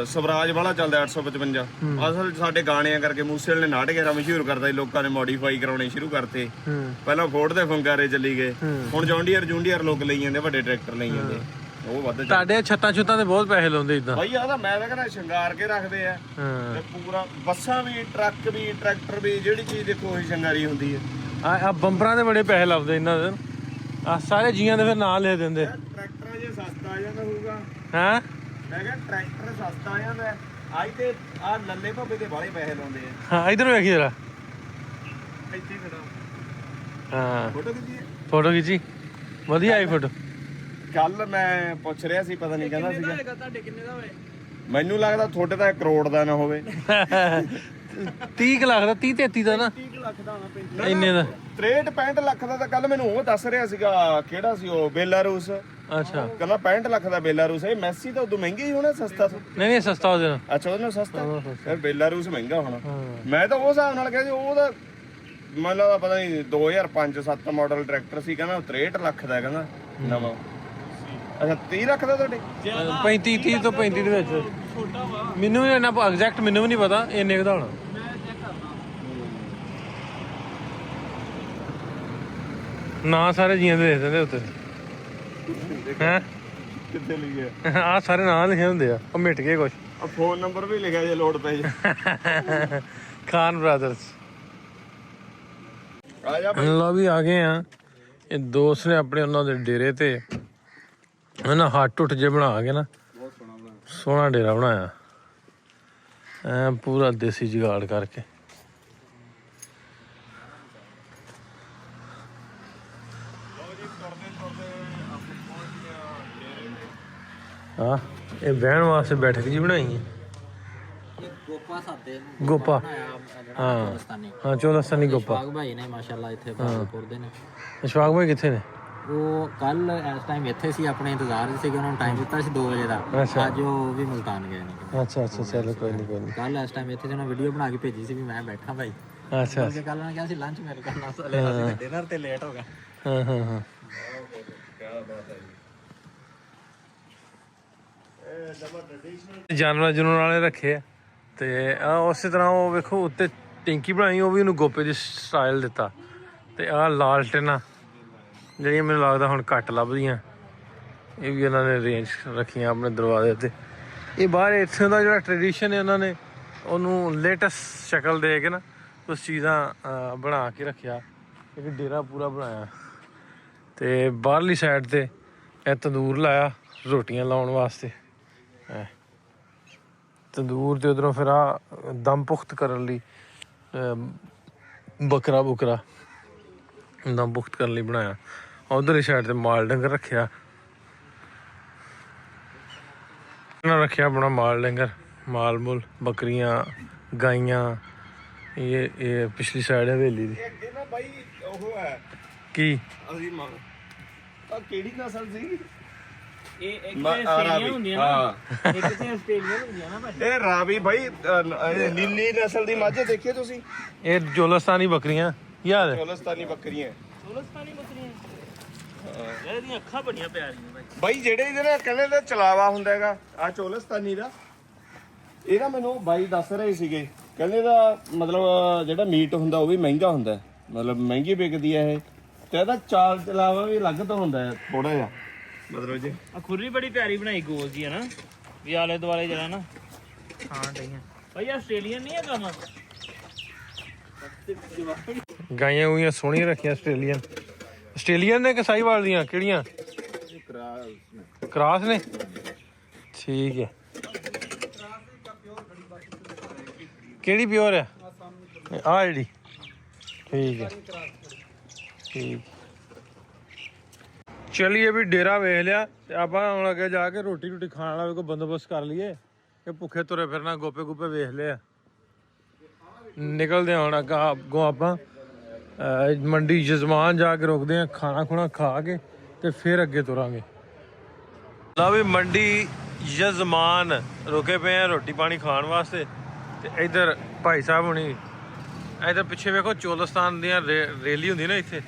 ਸਵਰਾਜ ਵਾਲਾ ਚੱਲਦਾ 855। ਅਸਲ ਸਾਡੇ ਗਾਣਿਆਂ ਕਰਕੇ ਮੂਸੇਵਾਲੇ ਨੇ ਨਾਟਕੇਰਾ ਮਸ਼ਹੂਰ ਕਰਦਾ ਸੀ, ਲੋਕਾਂ ਨੇ ਮੋਡੀਫਾਈ ਕਰਾਉਣੇ ਸ਼ੁਰੂ ਕਰਤੇ। ਪਹਿਲਾਂ ਫੋਰਡ ਦੇ ਫੰਗਾਰੇ ਚੱਲੀ ਗਏ, ਹੁਣ ਜੌਂਡੀਅਰ ਲੋਕ ਲਈ ਜਾਂਦੇ, ਵੱਡੇ ਟਰੈਕਟਰ ਲਈ ਜਾਂਦੇ, ਉਹ ਵੱਧ। ਤੁਹਾਡੇ ਛੱਤਾਂ ਤੇ ਬਹੁਤ ਪੈਸੇ ਲਾਉਂਦੇ ਇਦਾਂ ਬਾਈ। ਆ ਤਾਂ ਮੈਂ ਤਾਂ ਕਹਿੰਦਾ ਸ਼ਿੰਗਾਰ ਕੇ ਰੱਖਦੇ ਆ ਤੇ ਪੂਰਾ। ਬੱਸਾਂ ਵੀ, ਟਰੱਕ ਵੀ, ਟਰੈਕਟਰ ਵੀ, ਜਿਹੜੀ ਚੀਜ਼ ਦੇਖੋ ਉਹੀ ਸ਼ਿੰਗਾਰੀ ਹੁੰਦੀ ਹੈ। ਆ ਬੰਪਰਾਂ ਦੇ ਬੜੇ ਪੈਸੇ ਲਾਉਂਦੇ ਇਹਨਾਂ ਦੇ। ਆ ਸਾਰੇ ਜੀਆਂ ਦੇ ਫਿਰ ਨਾਂ ਲੈ ਦਿੰਦੇ। ਟਰੈਕਟਰ ਜੇ ਸਸਤਾ ਆ ਜਾਂਦਾ ਹੋਊਗਾ। ਹਾਂ ਮੈਂ ਕਿਹਾ ਟਰੈਕਟਰ ਸਸਤਾ ਆ ਜਾਂਦਾ, ਅੱਜ ਤੇ ਆ ਨੰਨੇ ਭਾਬੇ ਦੇ ਬਾਲੇ ਪੈਸੇ ਲਾਉਂਦੇ ਆ। ਹਾਂ ਇਧਰ ਵੇਖੀ ਜਰਾ। ਇੱਥੇ ਖੜਾ ਹਾਂ ਫੋਟੋ ਖਿੱਚੀ, ਫੋਟੋ ਖਿੱਚੀ, ਵਧੀਆ ਆਈ ਫੋਟੋ। ਕੱਲ ਮੈਂ ਪੁੱਛ ਰਿਹਾ ਸੀ, ਪਤਾ ਨਹੀਂ ਕਹਿੰਦਾ ਸੀਗਾ ਤੁਹਾਡੇ ਕਿੰਨੇ ਦਾ ਹੋਏ? ਮੈਨੂੰ ਲੱਗਦਾ ਤੁਹਾਡੇ ਤਾਂ 1 ਕਰੋੜ ਦਾ ਨਾ ਹੋਵੇ। 30 ਲੱਖ ਦਾ, 30-33 ਦਾ ਨਾ, 30 ਲੱਖ ਦਾ ਹੋਣਾ ਇੰਨੇ ਦਾ। 63-65 ਲੱਖ ਦਾ ਤਾਂ ਕੱਲ ਮੈਨੂੰ ਉਹ ਦੱਸ ਰਿਹਾ ਸੀਗਾ। ਕਿਹੜਾ ਸੀ ਉਹ? ਬੇਲਾਰੂਸ। ਅੱਛਾ ਕਹਿੰਦਾ 65 ਲੱਖ ਦਾ ਬੇਲਾਰੂਸ। ਇਹ ਮੈਸੀ ਤਾਂ ਉਦੋਂ ਮਹਿੰਗੀ ਹੀ ਹੋਣਾ, ਸਸਤਾ। ਨਹੀਂ ਸਸਤਾ ਹੋ ਜਾਣਾ। ਅੱਛਾ ਉਹਦੇ ਨਾਲ ਸਸਤਾ, ਫਿਰ ਬੇਲਾਰੂਸ ਮਹਿੰਗਾ ਹੋਣਾ। ਮੈਂ ਤਾਂ ਉਸ ਹਿਸਾਬ ਨਾਲ ਕਿਹਾ ਸੀ ਉਹਦਾ ਮੈਨੂੰ ਲੱਗਦਾ ਪਤਾ ਨਹੀਂ 2005-7 ਮਾਡਲ ਟਰੈਕਟਰ ਸੀ, ਕਹਿੰਦਾ 63 ਲੱਖ ਦਾ, ਕਹਿੰਦਾ ਨਵਾਂ। ਅੱਛਾ 30 ਲੱਖ ਦਾ ਤੁਹਾਡੇ? 35-30 ਤੋਂ 35 ਦੇ ਵਿੱਚ। ਮੈਨੂੰ ਵੀ ਇਹਨਾਂ ਐਗਜ਼ੈਕਟ ਮੈਨੂੰ ਵੀ ਨਹੀਂ ਪਤਾ ਇੰਨੇ ਦਾ ਹੋਣਾ। ਨਾ ਸਾਰੇ ਜੀਆਂ ਦੇ ਦੇਖ ਦਿੰਦੇ ਉੱਤੇ। ਹੈ ਕਿੱਥੇ ਲਿਖਿਆ? ਆ ਸਾਰੇ ਨਾਂ ਲਿਖੇ ਹੁੰਦੇ ਆ, ਉਹ ਮਿਟ ਗਏ ਕੁਛ। ਆ ਫੋਨ ਨੰਬਰ ਵੀ ਲਿਖਿਆ ਜੇ ਲੋਡ ਪੈ ਜੇ। ਖਾਨ ਬ੍ਰਦਰਸ। ਆ ਜਾ ਲਓ ਵੀ ਆ ਗਏ ਆ। ਇਹ ਦੋਸਤ ਨੇ ਆਪਣੇ ਉਹਨਾਂ ਦੇ ਡੇਰੇ ਤੇ ਉਹਨਾਂ ਹੱਟ ਉੱਠ ਜੇ ਬਣਾ ਕੇ ਨਾ, ਸੋਹਣਾ ਡੇਰਾ ਬਣਾਇਆ ਐ ਪੂਰਾ ਦੇਸੀ ਜੁਗਾੜ ਕਰਕੇ। ਹਾਂ ਇਹ ਬਹਿਣ ਵਾਸਤੇ ਬੈਠਕ ਜੀ ਬਣਾਈ ਹੈ ਗੋਪਾ ਸਾਦੇ ਗੋਪਾ ਹਾਂ ਹਾਂ ਚੋਲਸਤਾਨੀ ਗੋਪਾ ਬਾਗ ਭਾਈ ਨੇ ਮਾਸ਼ਾਅੱਲਾ ਇੱਥੇ ਬਾਗਪੁਰ ਦੇ ਨੇ ਅਸ਼ਫਾਕ ਭਾਈ ਕਿੱਥੇ ਨੇ ਉਹ ਕੱਲ ਇਸ ਟਾਈਮ ਇੱਥੇ ਸੀ ਆਪਣੇ ਇੰਤਜ਼ਾਰ 'ਚ ਸੀਗੇ ਉਹਨਾਂ ਨੂੰ ਟਾਈਮ ਦਿੱਤਾ ਸੀ 2 ਵਜੇ ਦਾ ਅੱਜ ਉਹ ਵੀ ਮੁਲਤਾਨ ਗਏ ਨੇ ਅੱਛਾ ਚਲੋ ਕੋਈ ਨਹੀਂ ਕੱਲ ਇਸ ਟਾਈਮ ਇੱਥੇ ਜਿਹਨਾਂ ਵੀਡੀਓ ਬਣਾ ਕੇ ਭੇਜੀ ਸੀ ਵੀ ਮੈਂ ਬੈਠਾ ਭਾਈ ਅੱਛਾ ਕੱਲ ਉਹਨਾਂ ਨੇ ਕਿਹਾ ਸੀ ਲੰਚ ਮੇਰੇ ਕਰਨਾ ਚਲੇ ਅਸੀਂ ਡਿਨਰ ਤੇ ਲੇਟ ਹੋ ਗਏ ਹਾਂ ਜਾਨਵਰ ਜਨੂਨ ਵਾਲੇ ਰੱਖੇ ਆ ਤੇ ਆ ਉਸੇ ਤਰ੍ਹਾਂ ਉਹ ਵੇਖੋ ਉੱਤੇ ਟੈਂਕੀ ਬਣਾਈ ਉਹ ਵੀ ਉਹਨੂੰ ਗੋਪੇ ਦੀ ਸਟਾਈਲ ਦਿੱਤਾ ਤੇ ਆਹ ਲਾਲਟੇਨਾਂ ਜਿਹੜੀਆਂ ਮੈਨੂੰ ਲੱਗਦਾ ਹੁਣ ਘੱਟ ਲੱਭਦੀਆਂ ਇਹ ਵੀ ਉਹਨਾਂ ਨੇ ਅਰੇਂਜ ਰੱਖੀਆਂ ਆਪਣੇ ਦਰਵਾਜ਼ੇ ਤੇ ਇਹ ਬਾਹਰ ਇੱਥੇ ਦਾ ਜਿਹੜਾ ਟ੍ਰੈਡੀਸ਼ਨ ਹੈ ਉਹਨਾਂ ਨੇ ਉਹਨੂੰ ਲੇਟੈਸਟ ਸ਼ਕਲ ਦੇ ਕੇ ਨਾ ਕੁਛ ਚੀਜ਼ਾਂ ਬਣਾ ਕੇ ਰੱਖਿਆ ਇੱਕ ਡੇਰਾ ਪੂਰਾ ਬਣਾਇਆ ਤੇ ਬਾਹਰਲੀ ਸਾਈਡ ਤੇ ਇਹ ਤੰਦੂਰ ਲਾਇਆ ਰੋਟੀਆਂ ਲਾਉਣ ਵਾਸਤੇ ਤੰਦੂਰ ਤੇ ਉਧਰੋਂ ਫਿਰ ਆ ਦਮ ਪੁਖਤ ਕਰਨ ਲਈ ਬੱਕਰਾ ਬੁਕਰਾ ਦਮ ਪੁਖਤ ਕਰਨ ਲਈ ਬਣਾਇਆ ਉਧਰਲੀ ਸਾਈਡ ਤੇ ਮਾਲ ਡੰਗਰ ਰੱਖਿਆ ਰੱਖਿਆ ਆਪਣਾ ਮਾਲ ਡੰਗਰ ਮਾਲ ਮੁੱਲ ਬੱਕਰੀਆਂ ਗਾਈਆਂ ਇਹ ਪਿਛਲੀ ਸਾਈਡ ਹਵੇਲੀ ਦੀ ਅੱਗੇ ਨਾ ਬਾਈ ਉਹ ਹੈ ਕੀ ਅਸੀਂ ਆ ਕਿਹੜੀ ਨਸਲ ਸੀ ਇਹ ਇੱਕ ਤੇ ਆਸਟ੍ਰੇਲੀਆ ਹੁੰਦੀਆਂ ਨਾ ਇੱਕ ਤੇ ਆਸਟ੍ਰੇਲੀਆ ਹੁੰਦੀਆਂ ਨਾ ਭਾਈ ਇਹ ਰਾਵੀ ਬਾਈ ਨੀਲੀ ਨਸਲ ਦੀ ਮੱਝ ਦੇਖੀ ਤੁਸੀਂ ਇਹ ਚੋਲਸਤਾਨੀ ਬੱਕਰੀਆਂ ਯਾਦ ਹੈ ਚੋਲਸਤਾਨੀ ਬੱਕਰੀਆਂ ਚੋਲਸਤਾਨੀ ਬੱਕਰੀਆਂ ਇਹਦੀਆਂ ਅੱਖਾਂ ਬੜੀਆਂ ਪਿਆਰੀਆਂ ਭਾਈ ਬਾਈ ਜਿਹੜੇ ਇਹਦੇ ਨਾਲ ਕਹਿੰਦੇ ਨੇ ਚਲਾਵਾ ਹੁੰਦਾ ਹੈਗਾ ਆ ਚੋਲਸਤਾਨੀ ਦਾ ਇਹ ਨਾ ਮੈਨੂੰ ਬਾਈ ਦੱਸ ਰਹੇ ਸੀਗੇ ਕਹਿੰਦੇ ਦਾ ਮਤਲਬ ਜਿਹੜਾ ਮੀਟ ਹੁੰਦਾ ਉਹ ਵੀ ਮਹਿੰਗਾ ਹੁੰਦਾ ਮਤਲਬ ਮਹਿੰਗੀ ਵਿਕਦੀ ਹੈ ਇਹ ਤੇ ਇਹਦਾ ਚਾਲ ਚਲਾਵਾ ਵੀ ਅਲੱਗ ਤੋਂ ਹੁੰਦਾ ਹੈ ਥੋੜਾ ਜਿਹਾ ਮਤਲਬ ਜੀ ਆ ਖੁਰਲੀ ਬੜੀ ਪਿਆਰੀ ਬਣਾਈ ਗੋਲ ਜੀ ਹੈ ਨਾ ਵੀ ਆਲੇ ਦੁਆਲੇ ਜਿਹੜਾ ਨਾ ਹਾਂ ਡਈਆਂ ਭਾਈ ਆਸਟ੍ਰੇਲੀਅਨ ਨਹੀਂ ਹੈ ਗਾਵਾਂ ਗਾਈਆਂ ਗੂਈਆਂ ਸੋਹਣੀਆਂ ਰੱਖੀਆਂ ਆਸਟ੍ਰੇਲੀਅਨ ਨੇ ਕਿ ਸਾਹੀਵਾਲ ਦੀਆਂ ਕਿਹੜੀਆਂ ਕਰਾਸ ਨੇ ਠੀਕ ਹੈ ਕਿਹੜੀ ਪਿਓਰ ਹੈ ਆਹ ਜਿਹੜੀ ਠੀਕ ਹੈ ਠੀਕ ਚਲਿਏ ਵੀ ਡੇਰਾ ਵੇਖ ਲਿਆ ਤੇ ਆਪਾਂ ਹੁਣ ਅੱਗੇ ਜਾ ਕੇ ਰੋਟੀ ਖਾਣ ਵਾਲਾ ਕੋਈ ਬੰਦੋਬਸਤ ਕਰ ਲਈਏ ਕਿ ਭੁੱਖੇ ਤੁਰੇ ਫਿਰਨਾ ਗੋਪੇ ਗੋਪੇ ਵੇਖ ਲਿਆ ਨਿਕਲਦੇ ਹੁਣ ਅੱਗੋਂ ਆਪਾਂ ਮੰਡੀ ਜਜ਼ਮਾਨ ਜਾ ਕੇ ਰੁਕਦੇ ਆ ਖਾਣਾ ਖੁਣਾ ਖਾ ਕੇ ਤੇ ਫਿਰ ਅੱਗੇ ਤੁਰਾਂਗੇ ਲਾ ਵੀ ਮੰਡੀ ਜਜ਼ਮਾਨ ਰੁਕੇ ਪਏ ਆ ਰੋਟੀ ਪਾਣੀ ਖਾਣ ਵਾਸਤੇ ਤੇ ਇੱਧਰ ਭਾਈ ਸਾਹਿਬ ਹੁਣੀ ਇੱਧਰ ਪਿੱਛੇ ਵੇਖੋ ਚੋਲਸਤਾਨ ਦੀਆਂ ਰੈਲੀ ਹੁੰਦੀ ਨਾ ਇੱਥੇ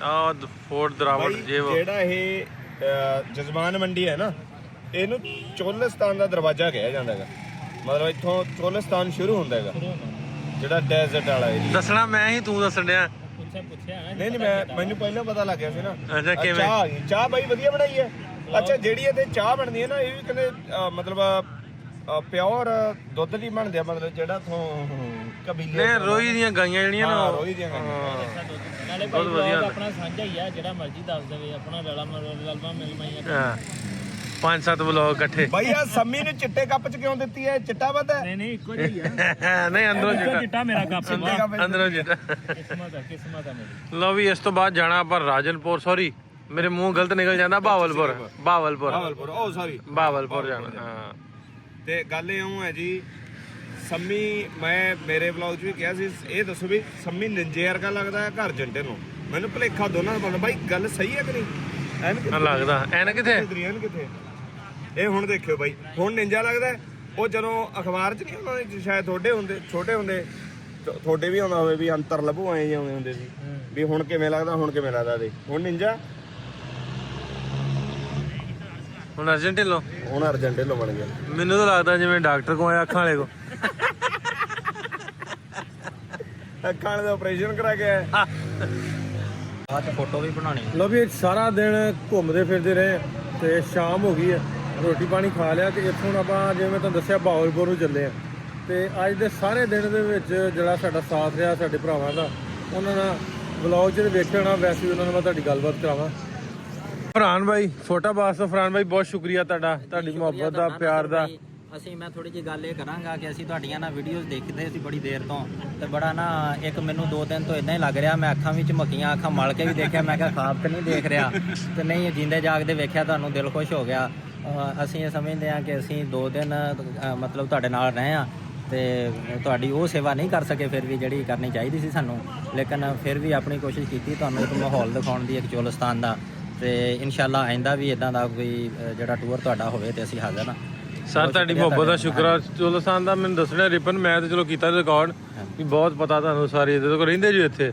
ਆ ਫੋਰਟ ਦਰਾਵਟ ਜਿਹੜਾ ਇਹ ਜਜ਼ਮਾਨ ਮੰਡੀ ਹੈ ਨਾ ਇਹਨੂੰ ਚੋਲਸਤਾਨ ਦਾ ਦਰਵਾਜ਼ਾ ਕਿਹਾ ਜਾਂਦਾ ਹੈਗਾ ਮਤਲਬ ਇੱਥੋਂ ਚੋਲਸਤਾਨ ਸ਼ੁਰੂ ਹੁੰਦਾ ਹੈਗਾ ਜਿਹੜਾ ਡੈਜ਼ਰਟ ਵਾਲਾ ਏਰੀਆ ਦੱਸਣਾ ਮੈਂ ਹੀ ਤੂੰ ਦੱਸਣ ਡਿਆ ਪੁੱਛਿਆ ਨਹੀਂ ਮੈਨੂੰ ਪਹਿਲਾਂ ਪਤਾ ਲੱਗ ਗਿਆ ਸੀ ਨਾ ਅੱਛਾ ਕਿਵੇਂ ਚਾਹ ਬਾਈ ਵਧੀਆ ਬਣਾਈ ਹੈ ਅੱਛਾ ਜਿਹੜੀ ਇਹਦੇ ਚਾਹ ਬਣਦੀ ਹੈ ਨਾ ਇਹ ਵੀ ਕਹਿੰਦੇ ਮਤਲਬ ਪਿਓਰ ਦੁੱਧ ਦੀ ਬਣਦੇ ਆ ਮਤਲਬ ਜਿਹੜਾ ਤੋਂ ਕਬੀਲੇ ਨੇ ਰੋਈ ਦੀਆਂ ਗਾਈਆਂ ਜਿਹੜੀਆਂ ਨਾ ਰੋਈ ਦੀਆਂ ਗਾਈਆਂ ਨਾਲੇ ਭਾਈ ਵਲੌਗ ਆਪਣਾ ਸਾਂਝਾ ਹੀ ਆ ਜਿਹੜਾ ਮਰਜ਼ੀ ਦੱਸ ਦੇਵੇ ਆਪਣਾ ਰਲਾ ਮਿਲ ਮਾਈਆਂ 5-7 ਵਲੋਗ ਇਕੱਠੇ ਬਾਈ ਆ ਸੰਮੀ ਨੂੰ ਚਿੱਟੇ ਕੱਪ ਚ ਕਿਉਂ ਦਿੱਤੀ ਹੈ ਚਿੱਟਾ ਵੱਧ ਹੈ ਨਹੀਂ ਇੱਕੋ ਜਿਹੀ ਆ ਨਹੀਂ ਅੰਦਰੋਂ ਚਿੱਟਾ ਮੇਰਾ ਕੱਪ ਅੰਦਰੋਂ ਜਿੱਟਾ ਕਿਸਮਤ ਆ ਮੇਰੀ ਲਓ ਵੀ ਇਸ ਤੋਂ ਬਾਅਦ ਜਾਣਾ ਆਪਾਂ ਰਾਜਨਪੁਰ ਸੌਰੀ ਮੇਰੇ ਮੂੰਹ ਗਲਤ ਨਿਕਲ ਜਾਂਦਾ ਬਾਵਲਪੁਰ ਓ ਸੌਰੀ ਬਾਵਲਪੁਰ ਜਾਣਾ ਹਾਂ ਤੇ ਗੱਲ ਇਉਂ ਹੈ ਜੀ ਸੰਮੀ ਮੈਂ ਮੇਰੇ ਵਲੌਗ 'ਚ ਵੀ ਕਿਹਾ ਸੀ ਇਹ ਦੱਸੋ ਵੀ ਸੰਮੀ ਨਿੰਜੇ ਵਰਗਾ ਲੱਗਦਾ ਹੈ ਘਰ ਜੰਟੇ ਨੂੰ ਮੈਨੂੰ ਭੁਲੇਖਾ ਦੋਨਾਂ ਦਾ ਬਾਈ ਗੱਲ ਸਹੀ ਹੈ ਕਿ ਨਹੀਂ ਐਨ ਲੱਗਦਾ ਐਨ ਕਿੱਥੇ ਕਿੱਥੇ ਇਹ ਹੁਣ ਦੇਖਿਓ ਬਾਈ ਹੁਣ ਨਿੰਜਾ ਲੱਗਦਾ ਉਹ ਜਦੋਂ ਅਖਬਾਰ 'ਚ ਨਹੀਂ ਉਹਨਾਂ ਦੇ ਸ਼ਾਇਦ ਛੋਟੇ ਹੁੰਦੇ ਤੁਹਾਡੇ ਵੀ ਆਉਂਦਾ ਹੋਵੇ ਵੀ ਅੰਤਰ ਲੱਭੋ ਆਏ ਜਾਂਦੇ ਹੁੰਦੇ ਸੀ ਵੀ ਹੁਣ ਕਿਵੇਂ ਲੱਗਦਾ ਦੇ ਹੁਣ ਨਿੰਜਾ ਹੁਣ ਅਰਜੈਂਟਿਨੋ ਬਣ ਗਿਆ ਮੈਨੂੰ ਤਾਂ ਲੱਗਦਾ ਜਿਵੇਂ ਡਾਕਟਰ ਕੋਲ ਆਇਆ ਅੱਖਾਂ ਵਾਲੇ ਕੋ ਅੱਖਾਂ ਦਾ ਆਪਰੇਸ਼ਨ ਕਰਾ ਕੇ ਆਇਆ ਆਹ ਫੋਟੋ ਵੀ ਬਣਾਣੀ ਲੋ ਵੀ ਸਾਰਾ ਦਿਨ ਘੁੰਮਦੇ ਫਿਰਦੇ ਰਹੇ ਤੇ ਸ਼ਾਮ ਹੋ ਗਈ ਹੈ ਰੋਟੀ ਪਾਣੀ ਖਾ ਲਿਆ ਤੇ ਇੱਥੋਂ ਆਪਾਂ ਜਿਵੇਂ ਮੈਂ ਤੁਹਾਨੂੰ ਦੱਸਿਆ ਬਾਵਲਪੁਰ ਨੂੰ ਚੱਲੇ ਆ ਤੇ ਅੱਜ ਦੇ ਸਾਰੇ ਦਿਨ ਦੇ ਵਿੱਚ ਜਿਹੜਾ ਸਾਡਾ ਸਾਥ ਰਿਹਾ ਸਾਡੇ ਭਰਾਵਾਂ ਦਾ ਉਹਨਾਂ ਨਾਲ ਵਲੌਗ 'ਚ ਵੇਖਣਾ ਵੈਸੇ ਵੀ ਉਹਨਾਂ ਨਾਲ ਮੈਂ ਤੁਹਾਡੀ ਗੱਲਬਾਤ ਕਰਾਵਾਂ ਫਰਹਾਨ ਭਾਈ ਫੋਟਾਬਾਜ਼ ਤੋਂ ਫਰਹਾਨ ਭਾਈ ਬਹੁਤ ਸ਼ੁਕਰੀਆ ਤੁਹਾਡੀ ਮੁਹੱਬਤ ਦਾ ਪਿਆਰ ਦਾ ਅਸੀਂ ਮੈਂ ਥੋੜੀ ਜਿਹੀ ਗੱਲ ਇਹ ਕਰਾਂਗਾ ਕਿ ਅਸੀਂ ਤੁਹਾਡੀਆਂ ਨਾ ਵੀਡੀਓਜ਼ ਦੇਖਦੇ ਸੀ ਬੜੀ ਦੇਰ ਤੋਂ ਤੇ ਬੜਾ ਨਾ ਇੱਕ ਮੈਨੂੰ 2 ਦਿਨ ਤੋਂ ਇਦਾਂ ਹੀ ਲੱਗ ਰਿਹਾ, ਮੈਂ ਅੱਖਾਂ ਵਿੱਚ ਝਮਕੀਆਂ, ਅੱਖਾਂ ਮਲ ਕੇ ਵੀ ਦੇਖਿਆ, ਮੈਂ ਕਿਹਾ ਖਾਬ ਤਾਂ ਨਹੀਂ ਦੇਖ ਰਿਹਾ ਤੇ ਨਹੀਂ ਜਿੰਦੇ ਜਾਗਦੇ ਵੇਖਿਆ, ਤੁਹਾਨੂੰ ਦਿਲ ਖੁਸ਼ ਹੋ ਗਿਆ। ਅਸੀਂ ਇਹ ਸਮਝਦੇ ਹਾਂ ਕਿ ਅਸੀਂ 2 ਦਿਨ ਮਤਲਬ ਤੁਹਾਡੇ ਨਾਲ ਰਹੇ ਹਾਂ ਤੇ ਤੁਹਾਡੀ ਉਹ ਸੇਵਾ ਨਹੀਂ ਕਰ ਸਕੇ ਫਿਰ ਵੀ ਜਿਹੜੀ ਕਰਨੀ ਚਾਹੀਦੀ ਸੀ ਸਾਨੂੰ, ਲੇਕਿਨ ਫਿਰ ਵੀ ਆਪਣੀ ਕੋਸ਼ਿਸ਼ ਕੀਤੀ ਤੁਹਾਨੂੰ ਇੱਕ ਮਾਹੌਲ ਦਿਖਾਉਣ ਦੀ ਇੱਕ ਚੋਲਿਸਤਾਨ ਦਾ, ਤੇ ਇਨਸ਼ਾਅੱਲਾ ਆਇੰਦਾ ਵੀ ਇਦਾਂ ਦਾ ਕੋਈ ਜਿਹੜਾ ਟੂਰ ਤੁਹਾਡਾ ਹੋਵੇ ਤੇ ਅਸੀਂ ਹਾਜ਼ਰ ਹਾਂ। ਸਰ ਤੁਹਾਡੀ ਮੁਹੱਬਤ ਦਾ ਸ਼ੁਕਰ ਆ। ਚੋਲਿਸਤਾਨ ਦਾ ਮੈਨੂੰ ਦੱਸਣਾ ਰਿਪਨ, ਮੈਂ ਤਾਂ ਚਲੋ ਕੀਤਾ ਰਿਕਾਰਡ ਵੀ ਬਹੁਤ ਪਤਾ ਤੁਹਾਨੂੰ ਸਾਰੇ ਇਹਦੇ ਕੋਲ ਰਹਿੰਦੇ ਜੀ ਇੱਥੇ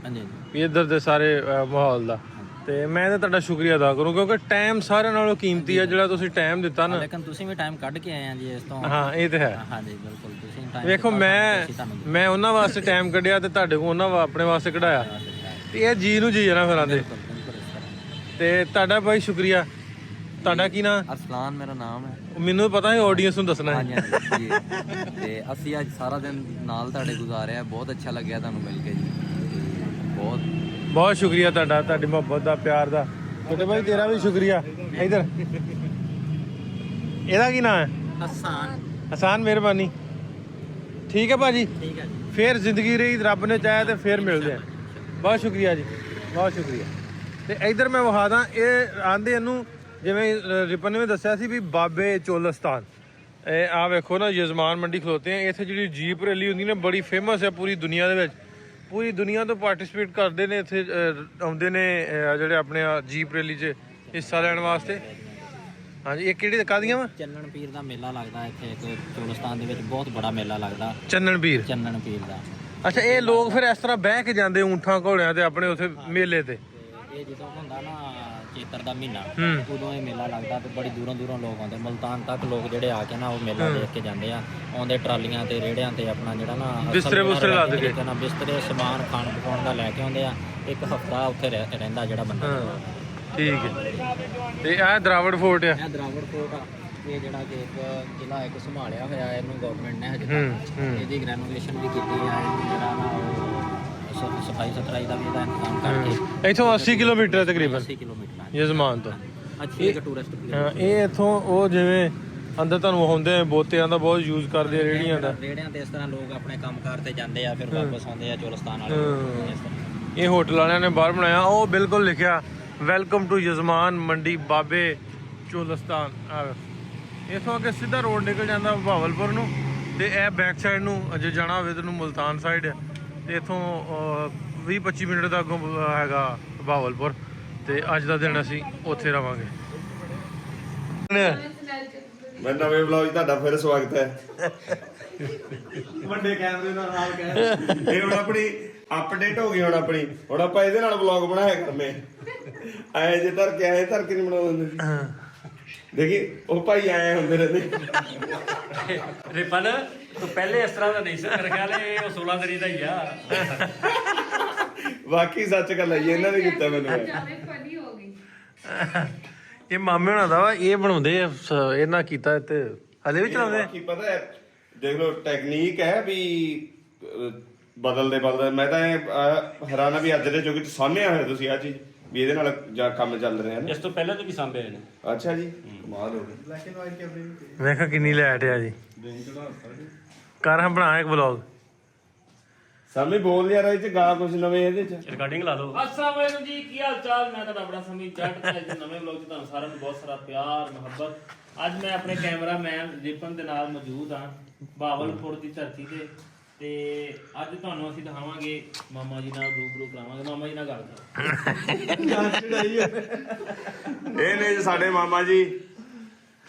ਵੀ ਇੱਧਰ ਦੇ ਸਾਰੇ ਮਾਹੌਲ ਦਾ, ਤੇ ਮੈਂ ਤਾਂ ਤੁਹਾਡਾ ਸ਼ੁਕਰੀਆ ਅਦਾ ਕਰੂੰ ਕਿਉਂਕਿ ਟਾਈਮ ਸਾਰਿਆਂ ਨਾਲੋਂ ਕੀਮਤੀ ਆ ਜਿਹੜਾ ਤੁਸੀਂ ਟਾਈਮ ਦਿੱਤਾ ਨਾ। ਲੇਕਿਨ ਤੁਸੀਂ ਵੀ ਟਾਈਮ ਕੱਢ ਕੇ ਆਏ ਆ ਜੀ ਇਸ ਤੋਂ। ਹਾਂ ਇਹ ਤਾਂ ਹੈ। ਹਾਂਜੀ ਬਿਲਕੁਲ ਤੁਸੀਂ ਟਾਈਮ ਵੇਖੋ ਮੈਂ ਉਹਨਾਂ ਵਾਸਤੇ ਟਾਈਮ ਕੱਢਿਆ ਤੇ ਤੁਹਾਡੇ ਕੋਲ ਉਹਨਾਂ ਆਪਣੇ ਵਾਸਤੇ ਕਢਾਇਆ, ਤੇ ਇਹ ਜੀ ਨੂੰ ਜੀ ਜਾਣਾ ਫਿਰ ਆਂਦੇ। ਤੇ ਤੁਹਾਡਾ ਬਾਈ ਸ਼ੁਕਰੀਆ। ਤੁਹਾਡਾ ਕੀ ਨਾਮ? ਅਰਸਲਾਨ ਮੇਰਾ ਨਾਮ ਹੈ। ਮੈਨੂੰ ਪਤਾ ਹੈ ਆਡੀਅנס ਨੂੰ ਦੱਸਣਾ ਹੈ। ਹਾਂਜੀ ਤੇ ਅਸੀਂ ਅੱਜ ਸਾਰਾ ਦਿਨ ਨਾਲ ਤੁਹਾਡੇ ਗੁਜ਼ਾਰਿਆ, ਬਹੁਤ ਅੱਛਾ ਲੱਗਿਆ ਤੁਹਾਨੂੰ ਮਿਲ ਕੇ ਜੀ, ਬਹੁਤ ਬਹੁਤ ਸ਼ੁਕਰੀਆ ਤੁਹਾਡਾ, ਤੁਹਾਡੀ ਮੁਹੱਬਤ ਦਾ, ਪਿਆਰ ਦਾ। ਛੋਟੇ ਭਾਈ ਤੇਰਾ ਵੀ ਸ਼ੁਕਰੀਆ। ਇਧਰ ਇਹਦਾ ਕੀ ਨਾਮ ਹੈ? ਹਸਾਨ। ਮਿਹਰਬਾਨੀ। ਠੀਕ ਹੈ ਭਾਜੀ, ਠੀਕ ਹੈ ਜੀ। ਫੇਰ ਜ਼ਿੰਦਗੀ ਰਹੀ, ਰੱਬ ਨੇ ਚਾਹਿਆ ਤੇ ਫੇਰ ਮਿਲਦੇ ਆ। ਬਹੁਤ ਸ਼ੁਕਰੀਆ ਜੀ, ਬਹੁਤ ਸ਼ੁਕਰੀਆ। ਤੇ ਇਧਰ ਮੈਂ ਵਿਖਾ ਦਾਂ, ਇਹ ਆਂਦੇ ਇਹਨੂੰ ਜਿਵੇਂ ਰਿਪਨ ਨੇ ਵੀ ਦੱਸਿਆ ਸੀ ਵੀ ਬਾਬੇ ਚੋਲਿਸਤਾਨ। ਇਹ ਆ ਵੇਖੋ ਨਾ ਯਜ਼ਮਾਨ ਮੰਡੀ ਖਲੋਤੇ ਆ। ਇੱਥੇ ਜਿਹੜੀ ਜੀਪ ਰੈਲੀ ਹੁੰਦੀ ਨੇ ਬੜੀ ਫੇਮਸ ਹੈ ਪੂਰੀ ਦੁਨੀਆ ਦੇ ਵਿੱਚ, ਪੂਰੀ ਦੁਨੀਆ ਤੋਂ ਪਾਰਟਿਸਿਪੇਟ ਕਰਦੇ ਨੇ ਇੱਥੇ ਆਉਂਦੇ ਨੇ ਜਿਹੜੇ ਆਪਣੇ ਜੀਪ ਰੈਲੀ 'ਚ ਹਿੱਸਾ ਲੈਣ ਵਾਸਤੇ। ਹਾਂਜੀ ਇਹ ਕਿਹੜੀ ਕਾਹਦੀਆਂ ਵਾ? ਚੰਨਣ ਪੀਰ ਦਾ ਮੇਲਾ ਲੱਗਦਾ ਇੱਥੇ, ਇੱਕ ਚੋਲਿਸਤਾਨ ਦੇ ਵਿੱਚ ਬਹੁਤ ਬੜਾ ਮੇਲਾ ਲੱਗਦਾ ਚੰਨਣ ਪੀਰ ਦਾ। ਅੱਛਾ ਇਹ ਲੋਕ ਫਿਰ ਇਸ ਤਰ੍ਹਾਂ ਬਹਿ ਕੇ ਜਾਂਦੇ ਊਂਠਾਂ ਘੋੜਿਆਂ ਤੇ ਆਪਣੇ ਉੱਥੇ ਮੇਲੇ ਤੇ? ਇਹ ਜਦੋਂ ਹੁੰਦਾ ਨਾ ਚੇਤਰ ਦਾ ਮਹੀਨਾ ਉਦੋਂ ਇਹ ਮੇਲਾ ਲੱਗਦਾ ਤੇ ਬੜੀ ਦੂਰੋਂ ਲੋਕ ਆਉਂਦੇ, ਮੁਲਤਾਨ ਤੱਕ ਲੋਕ ਜਿਹੜੇ ਆ ਕੇ ਨਾ ਉਹ ਮੇਲਾ ਦੇਖ ਕੇ ਜਾਂਦੇ ਆ, ਆਉਂਦੇ ਟਰਾਲੀਆਂ ਤੇ ਰੇੜਿਆਂ ਤੇ ਆਪਣਾ ਜਿਹੜਾ ਨਾ ਬਿਸਤਰੇ ਬੁਸਤਰੇ ਲਾ ਦੇ ਨਾ ਬਿਸਤਰੇ ਸਮਾਨ ਖਾਣ ਪਕਾਉਣ ਦਾ ਲੈ ਕੇ ਆਉਂਦੇ ਆ। ਇੱਕ ਹਫਤਾ ਉੱਥੇ ਰਹਿੰਦਾ ਜਿਹੜਾ ਬੰਦਾ। ਠੀਕ ਹੈ। ਤੇ ਇਹ ਦਰਾਵੜ ਫੋਰਟ ਆ? ਇਹ ਦਰਾਵੜ ਫੋਰਟ ਆ, ਇਹ ਜਿਹੜਾ ਕਿ ਇੱਕ ਜ਼ਿਲ੍ਹਾ ਇੱਕ ਸੰਭਾਲਿਆ ਹੋਇਆ ਇਹਨੂੰ ਗਵਰਨਮੈਂਟ ਨੇ ਹਜੇ ਤੱਕ, ਇਹਦੀ ਰੈਨੋਵੇਸ਼ਨ ਵੀ ਕੀਤੀ ਆ, ਇਹਨੂੰ ਜਿਹੜਾ ਨਾ ਉਹ ਸਫਾਈ ਸੁਥਰਾਈ ਦਾ ਵੀ ਇਹਦਾ ਇੰਤਜ਼ਾਮ ਕਰਕੇ। ਇੱਥੋਂ 80 ਕਿਲੋਮੀਟਰ ਤਕਰੀਬਨ 80 ਕਿਲੋਮੀਟਰ ਯਜ਼ਮਾਨ ਤੋਂ। ਅੱਛੀ ਇੱਕ ਟੂਰਿਸਟ ਪਲੇਸ। ਇਹ ਇੱਥੋਂ ਉਹ ਜਿਵੇਂ ਅੰਦਰ ਤੁਹਾਨੂੰ ਹੁੰਦੇ ਬੋਤਿਆਂ ਦਾ ਬਹੁਤ ਯੂਜ਼ ਕਰਦੇ ਆ, ਰੇੜੀਆਂ ਦਾ। ਰੇੜਿਆਂ ਤੇ ਇਸ ਤਰ੍ਹਾਂ ਲੋਕ ਆਪਣੇ ਕੰਮਕਾਰ ਤੇ ਜਾਂਦੇ ਆ, ਫਿਰ ਵਾਪਸ ਆਉਂਦੇ ਆ ਚੋਲਿਸਤਾਨ ਵਾਲੇ ਇਸ ਤਰ੍ਹਾਂ। ਇਹ ਹੋਟਲ ਵਾਲਿਆਂ ਨੇ ਬਾਹਰ ਬਣਾਇਆ, ਉਹ ਬਿਲਕੁਲ ਲਿਖਿਆ ਵੈਲਕਮ ਟੂ ਯਜ਼ਮਾਨ ਮੰਡੀ ਬਾਬੇ ਚੋਲਿਸਤਾਨ। ਇਥੋਂ ਅੱਗੇ ਸਿੱਧਾ ਰੋਡ ਨਿਕਲ ਜਾਂਦਾ ਬਹਾਵਲਪੁਰ ਨੂੰ, ਤੇ ਇਹ ਬੈਕ ਸਾਈਡ ਨੂੰ ਜੇ ਜਾਣਾ ਹੋਵੇ ਤੈਨੂੰ ਮੁਲਤਾਨ ਸਾਈਡ ਹੈ, ਤੇ ਇਥੋਂ 20-25 ਮਿੰਟ ਦਾ ਅੱਗੋਂ ਹੈਗਾ ਬਹਾਵਲਪੁਰ। ਤੇ ਅੱਜ ਦਾ ਦਿਨ ਅਸੀਂ ਉੱਥੇ ਰਵਾਂਗੇ। ਮੈਂ ਨਵੇਂ ਵਲੌਗ 'ਚ ਤੁਹਾਡਾ ਫਿਰ ਸਵਾਗਤ ਹੈ। ਵੱਡੇ ਕੈਮਰੇ ਨਾਲ ਇਹ ਹੁਣ ਆਪਣੀ ਅਪਡੇਟ ਹੋ ਗਈ, ਹੁਣ ਆਪਾਂ ਇਹਦੇ ਨਾਲ ਵਲੌਗ ਬਣਾਇਆ ਕਰਨੇ। ਆਏ ਜੇ ਧਰ ਕੇ ਨਹੀਂ ਬਣਾਉਂਦੇ ਸੀ। ਦੇਖੀ ਉਹ ਭਾਈ ਆਏ ਹੁੰਦੇ ਰਹਿੰਦੇ। ਰਿਪਨ ਤੂੰ ਪਹਿਲੇ ਇਸ ਤਰ੍ਹਾਂ ਦਾ ਨਹੀਂ ਸੀ, ਮੇਰੇ ਖਿਆਲ ਇਹ 16 ਤਰੀਕ ਦਾ ਹੀ ਆ। ਬਾਕੀ ਸੱਚ ਗੱਲ ਹੈ ਜੀ, ਇਹਨਾਂ ਨੇ ਕੀਤਾ ਮੈਨੂੰ। ਇਹ ਮਾਮੇ ਹੋਣਾ ਦਾ ਵਾ, ਇਹ ਬਣਾਉਂਦੇ ਆ, ਇਹਨਾਂ ਕੀਤਾ ਤੇ ਹਲੇ ਵੀ ਚਲਾਉਂਦੇ। ਕੀ ਪਤਾ ਹੈ, ਦੇਖ ਲਓ ਟੈਕਨੀਕ ਹੈ ਵੀ ਬਦਲਦੇ। ਮੈਂ ਤਾਂ ਹੈਰਾਨ ਆ ਵੀ ਅੱਜ ਦੇ ਯੁੱਗ 'ਚ ਸਾਹਮਣੇ ਹੋਇਆ ਤੁਸੀਂ ਆ ਚੀਜ਼ ਵੀ ਇਹਦੇ ਨਾਲ ਜਾਂ ਕੰਮ ਚੱਲ ਰਿਹਾ ਨਾ। ਇਸ ਤੋਂ ਪਹਿਲਾਂ ਤੋਂ ਵੀ ਸਾਂਭੇ ਨੇ। ਅੱਛਾ ਜੀ, ਕਮਾਲ ਹੋ ਗਈ। ਵੇਖੋ ਕਿੰਨੀ ਲਾਈਟ ਆ ਜੀ। ਕਰ ਹਾਂ ਬਣਾ ਇੱਕ ਵਲੌਗ। ਸਾਮੀ ਬੋਲ ਯਾਰ, ਇਹ 'ਚ ਗਾ ਕੁਝ ਨਵੇਂ ਇਹਦੇ 'ਚ ਰਿਕਾਰਡਿੰਗ ਲਾ ਲਓ। अस्सलाम वालेकुम जी, ਕੀ ਹਾਲ ਚਾਲ? ਮੈਂ ਤੁਹਾਡਾ ਆਪਣਾ ਸਮੀ ਜੱਟ ਤੇ ਅੱਜ ਨਵੇਂ ਵਲੌਗ 'ਚ ਤੁਹਾਨੂੰ ਸਾਰਿਆਂ ਨੂੰ ਬਹੁਤ ਸਾਰਾ ਪਿਆਰ ਮੁਹੱਬਤ। ਅੱਜ ਮੈਂ ਆਪਣੇ ਕੈਮਰਾਮੈਨ ਰਿਪਨ ਦੇ ਨਾਲ ਮੌਜੂਦ ਹਾਂ ਬਹਾਵਲਪੁਰ ਦੀ ਧਰਤੀ ਤੇ ਅੱਜ ਤੁਹਾਨੂੰ ਅਸੀਂ ਦਿਖਾਵਾਂਗੇ ਮਾਮਾ ਜੀ ਨਾਲ ਰੂਬਰੂ ਕਰਾਵਾਂਗੇ। ਮਾਮਾ ਜੀ ਨਾਲ ਗੱਲ ਕਰੋ। ਇਹ ਨੇ ਜੀ ਸਾਡੇ ਮਾਮਾ ਜੀ,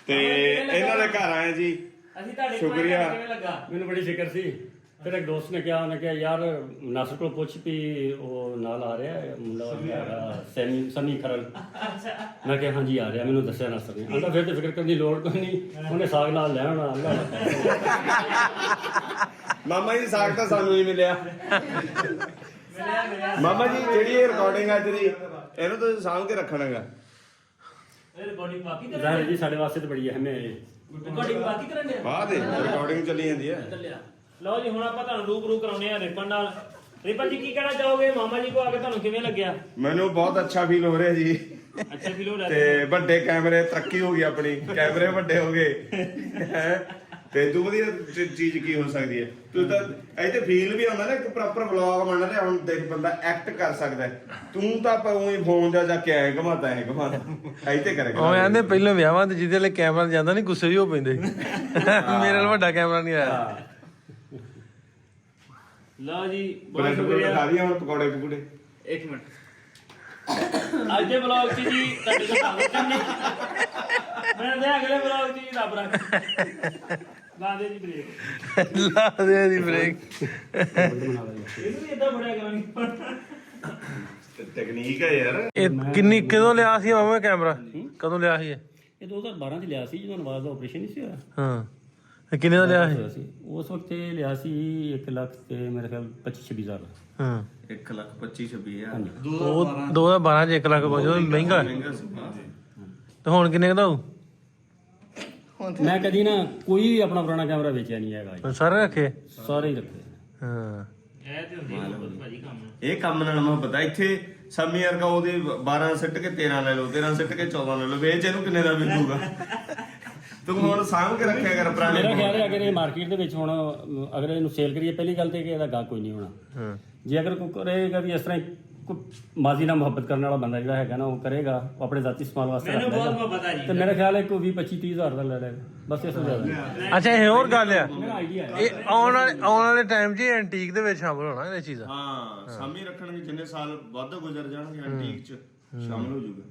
ਤੇ ਇਹਨਾਂ ਦੇ ਘਰ ਆਏ ਜੀ। ਅਸੀਂ ਤੁਹਾਡੇ ਸ਼ੁਕਰੀਆ। ਕਿਵੇਂ ਲੱਗਾ? ਮੈਨੂੰ ਬੜੀ ਫਿਕਰ ਸੀ। ਫਿਰ ਇੱਕ ਦੋਸਤ ਨੇ ਕਿਹਾ, ਉਹਨੇ ਕਿਹਾ ਯਾਰ ਨਾਸਰ ਕੋਲ ਪੁੱਛ ਵੀ ਉਹ ਨਾਲ ਆ ਰਿਹਾ ਮੁੰਡਾ ਸਨੀ ਖਰਲ। ਮੈਂ ਕਿਹਾ ਹਾਂਜੀ ਆ ਰਿਹਾ, ਮੈਨੂੰ ਦੱਸਿਆ ਨਾਸਰ ਨੇ। ਆਂਦਾ ਫਿਰ ਤੇ ਫਿਕਰ ਕਰਨ ਦੀ ਲੋੜ ਕੋਈ ਨਹੀਂ, ਉਹਨੇ ਸਾਗ ਨਾਲ ਲੈ ਆਉਣਾ। ਮਾਮਾ ਜੀ ਸਾਗ ਤਾਂ ਸਾਨੂੰ ਹੀ ਮਿਲਿਆ। ਮਾਮਾ ਜੀ ਜਿਹੜੀ ਇਹ ਰਿਕਾਰਡਿੰਗ ਅੱਜ ਦੀ, ਇਹਨੂੰ ਤੁਸੀਂ ਸਾਂਭ ਕੇ ਰੱਖਣਾਗਾ। ਇਹ ਰਿਕਾਰਡਿੰਗ ਬਾਕੀ ਕਰ ਜ਼ਾਹਿਰ ਜੀ ਸਾਡੇ ਵਾਸਤੇ ਤਾਂ ਬੜੀ ਅਹਿਮ ਹੈ। ਰਿਕਾਰਡਿੰਗ ਬਾਕੀ ਕਰਨ ਦੇ ਬਾਅਦ ਰਿਕਾਰਡਿੰਗ ਚੱਲੀ ਜਾਂਦੀ ਹੈ। ਲਓ ਜੀ, ਹੁਣ ਆਪਾਂ ਤੁਹਾਨੂੰ ਰੂਬਰੂ ਕਰਾਉਣੇ ਆ ਰਿਪਨ ਨਾਲ। ਰਿਪਨ ਜੀ ਕੀ ਕਹਿਣਾ ਚਾਹੋਗੇ ਮਾਮਾ ਜੀ ਕੋ ਆ ਕੇ? ਤੁਹਾਨੂੰ ਕਿਵੇਂ ਲੱਗਿਆ? ਮੈਨੂੰ ਬਹੁਤ ਅੱਛਾ ਫੀਲ ਹੋ ਰਿਹਾ ਜੀ। ਅੱਛਾ ਫੀਲ ਹੋ ਰਿਹਾ ਤੇ ਵੱਡੇ ਕੈਮਰੇ, ਤਰੱਕੀ ਹੋ ਗਈ ਆਪਣੀ, ਕੈਮਰੇ ਵੱਡੇ ਹੋ ਗਏ ਤੇ ਤੂੰ ਵਧੀਆ ਚੀਜ਼ ਕੀ ਹੋ ਸਕਦੀ ਹੈ? ਤੂੰ ਤਾਂ ਇਹ ਤੇ ਫੀਲ ਵੀ ਆਉਂਦਾ ਨਾ, ਇੱਕ ਪ੍ਰੋਪਰ ਵਲੌਗ ਬਣ ਰਿਹਾ। ਹੁਣ ਦੇਖ ਬੰਦਾ ਐਕਟ ਕਰ ਸਕਦਾ ਹੈ, ਤੂੰ ਤਾਂ ਉਹੀ ਫੋਨ ਜਾ ਕੇ ਆਏ ਘਮਾਤਾ ਇਹ ਤੇ ਕਰੇਗਾ। ਉਹ ਕਹਿੰਦੇ ਪਹਿਲਾਂ ਵਿਆਹਾਂ ਤੇ ਜਿਹਦੇ ਲਈ ਕੈਮਰਾ ਜਾਂਦਾ ਨਹੀਂ ਗੁੱਸੇ ਹੀ ਹੋ ਪੈਂਦੇ ਮੇਰੇ ਨਾਲ ਵੱਡਾ ਕੈਮਰਾ ਨਹੀਂ ਆਇਆ। ਲਓ ਜੀ ਬ੍ਰੈਡ ਬਰੂਡ ਖਾ ਲਿਆ ਹੁਣ, ਪਕੌੜੇ ਪਕੂੜੇ। ਇੱਕ ਮਿੰਟ, ਅੱਜ ਦੇ ਵਲੌਗ 'ਚ ਜੀ ਤੁਹਾਡੇ ਕੋਲ ਸਵਾਗਤ ਕਰਨੀ। ਮੈਂ ਦੇ ਅਗਲੇ ਵਲੌਗ 'ਚ ਜੀ ਰੱਬ ਰੱਖ ਲਾ ਦੇ ਜੀ ਬ੍ਰੇਕ, ਲਾ ਦੇ ਦੀ ਬ੍ਰੇਕ। ਇਹਨੂੰ ਵੀ ਏਦਾਂ ਬੜਿਆ ਕਰਾਂਗੇ। ਟੈਕਨੀਕ ਹੈ ਯਾਰ। ਇਹ ਕਿੰਨੀ ਕਦੋਂ ਲਿਆ ਸੀ ਮਾਮਾ ਕੈਮਰਾ? ਕਦੋਂ ਲਿਆ ਸੀ ਇਹ 2012 ਚ ਲਿਆ ਸੀ ਜਦੋਂ ਨਵਾਜ਼ ਦਾ ਆਪਰੇਸ਼ਨ ਨਹੀਂ ਸੀ ਹੋਇਆ। ਹਾਂ, ਇਹ ਕਿੰਨੇ ਦਾ ਲਿਆ ਸੀ? ਉਸ ਵਕਤ ਇਹ ਲਿਆ ਸੀ 1 ਲੱਖ ਤੇ ਮੇਰੇ ਖਿਆਲ 25-26 ਹਜ਼ਾਰ। ਹਾਂ, 1,25,26,000। 2012 ਚ 1 ਲੱਖ ਪਹੁੰਚੋ, ਮਹਿੰਗਾ। ਤੇ ਹੁਣ ਕਿੰਨੇ ਦਾ ਹੋਊ? ਮੈਂ ਕਦੀ ਨਾ ਕੋਈ ਵੀ ਆਪਣਾ ਪੁਰਾਣਾ ਕੈਮਰਾ ਵੇਚਿਆ ਨਹੀਂ ਹੈਗਾ ਜੀ। ਸਾਰੇ ਰੱਖੇ? ਸਾਰੇ ਹੀ ਰੱਖੇ। ਹਾਂ, ਇਹ ਤੇ ਹੁੰਦੀ ਬਹੁਤ ਭਾਜੀ ਕੰਮ। ਇਹ ਕੰਮ ਨਾਲ ਮੈਂ ਪਤਾ ਇੱਥੇ ਸਮੀ ਯਾਰ ਕਾ ਉਹਦੇ 12 ਸਿੱਟ ਕੇ 13 ਲੈ ਲਓ, 13 ਸਿੱਟ ਕੇ 14 ਲੈ ਲਓ, ਵੇਚ ਇਹਨੂੰ ਕਿੰਨੇ ਦਾ ਮਿਲੂਗਾ? ਤੂੰ ਹੁਣ ਸਾਂਭ ਕੇ ਰੱਖਿਆ ਕਰ ਪੁਰਾਣੇ। ਮੇਰਾ ਖਿਆਲ ਹੈ ਅਗਰ ਇਹ ਮਾਰਕੀਟ ਦੇ ਵਿੱਚ ਹੁਣ ਅਗਰ ਇਹਨੂੰ ਸੇਲ ਕਰੀਏ, ਪਹਿਲੀ ਗੱਲ ਤੇ ਕਿ ਇਹਦਾ ਗਾਹਕ ਕੋਈ ਨਹੀਂ ਹੋਣਾ। ਜੇ ਅਗਰ ਕੋਈ ਕਰੇਗਾ ਵੀ ਇਸ ਤਰ੍ਹਾਂ ਮਾਜ਼ੀ ਨਾਲ ਮੁਹੱਬਤ ਕਰਨ ਵਾਲਾ ਬੰਦਾ ਜਿਹੜਾ ਹੈਗਾ ਨਾ, ਉਹ ਕਰੇਗਾ ਆਪਣੇ ਜ਼ਾਤੀ ਇਸਤੇਮਾਲ ਵਾਸਤੇ ਮੈਨੂੰ ਬਹੁਤ ਮੁਹੱਬਤ ਆ ਜੀ। ਤੇ ਮੇਰਾ ਖਿਆਲ ਹੈ ਕੋਈ 20-25-30 ਹਜ਼ਾਰ ਦਾ ਲੈ ਲਏਗਾ ਬਸ, ਇਸ ਤੋਂ ਜ਼ਿਆਦਾ। ਅੱਛਾ, ਇਹ ਹੋਰ ਗੱਲ ਆ, ਮੇਰਾ ਆਈਡੀਆ ਹੈ ਇਹ ਆਉਣ ਵਾਲੇ ਟਾਈਮ 'ਚ ਐਂਟੀਕ ਦੇ ਵਿੱਚ ਸ਼ਾਮਲ ਹੋਣਾ ਇਹ ਚੀਜ਼ਾਂ। ਹਾਂ, ਸਾਮੀ ਰੱਖਣਗੇ, ਜਿੰਨੇ ਸਾਲ ਵੱਧ ਗੁਜ਼ਰ ਜਾਣਗੇ ਐਂਟੀਕ ਚ ਸ਼ਾਮਲ ਹੋ ਜਾਊਗਾ।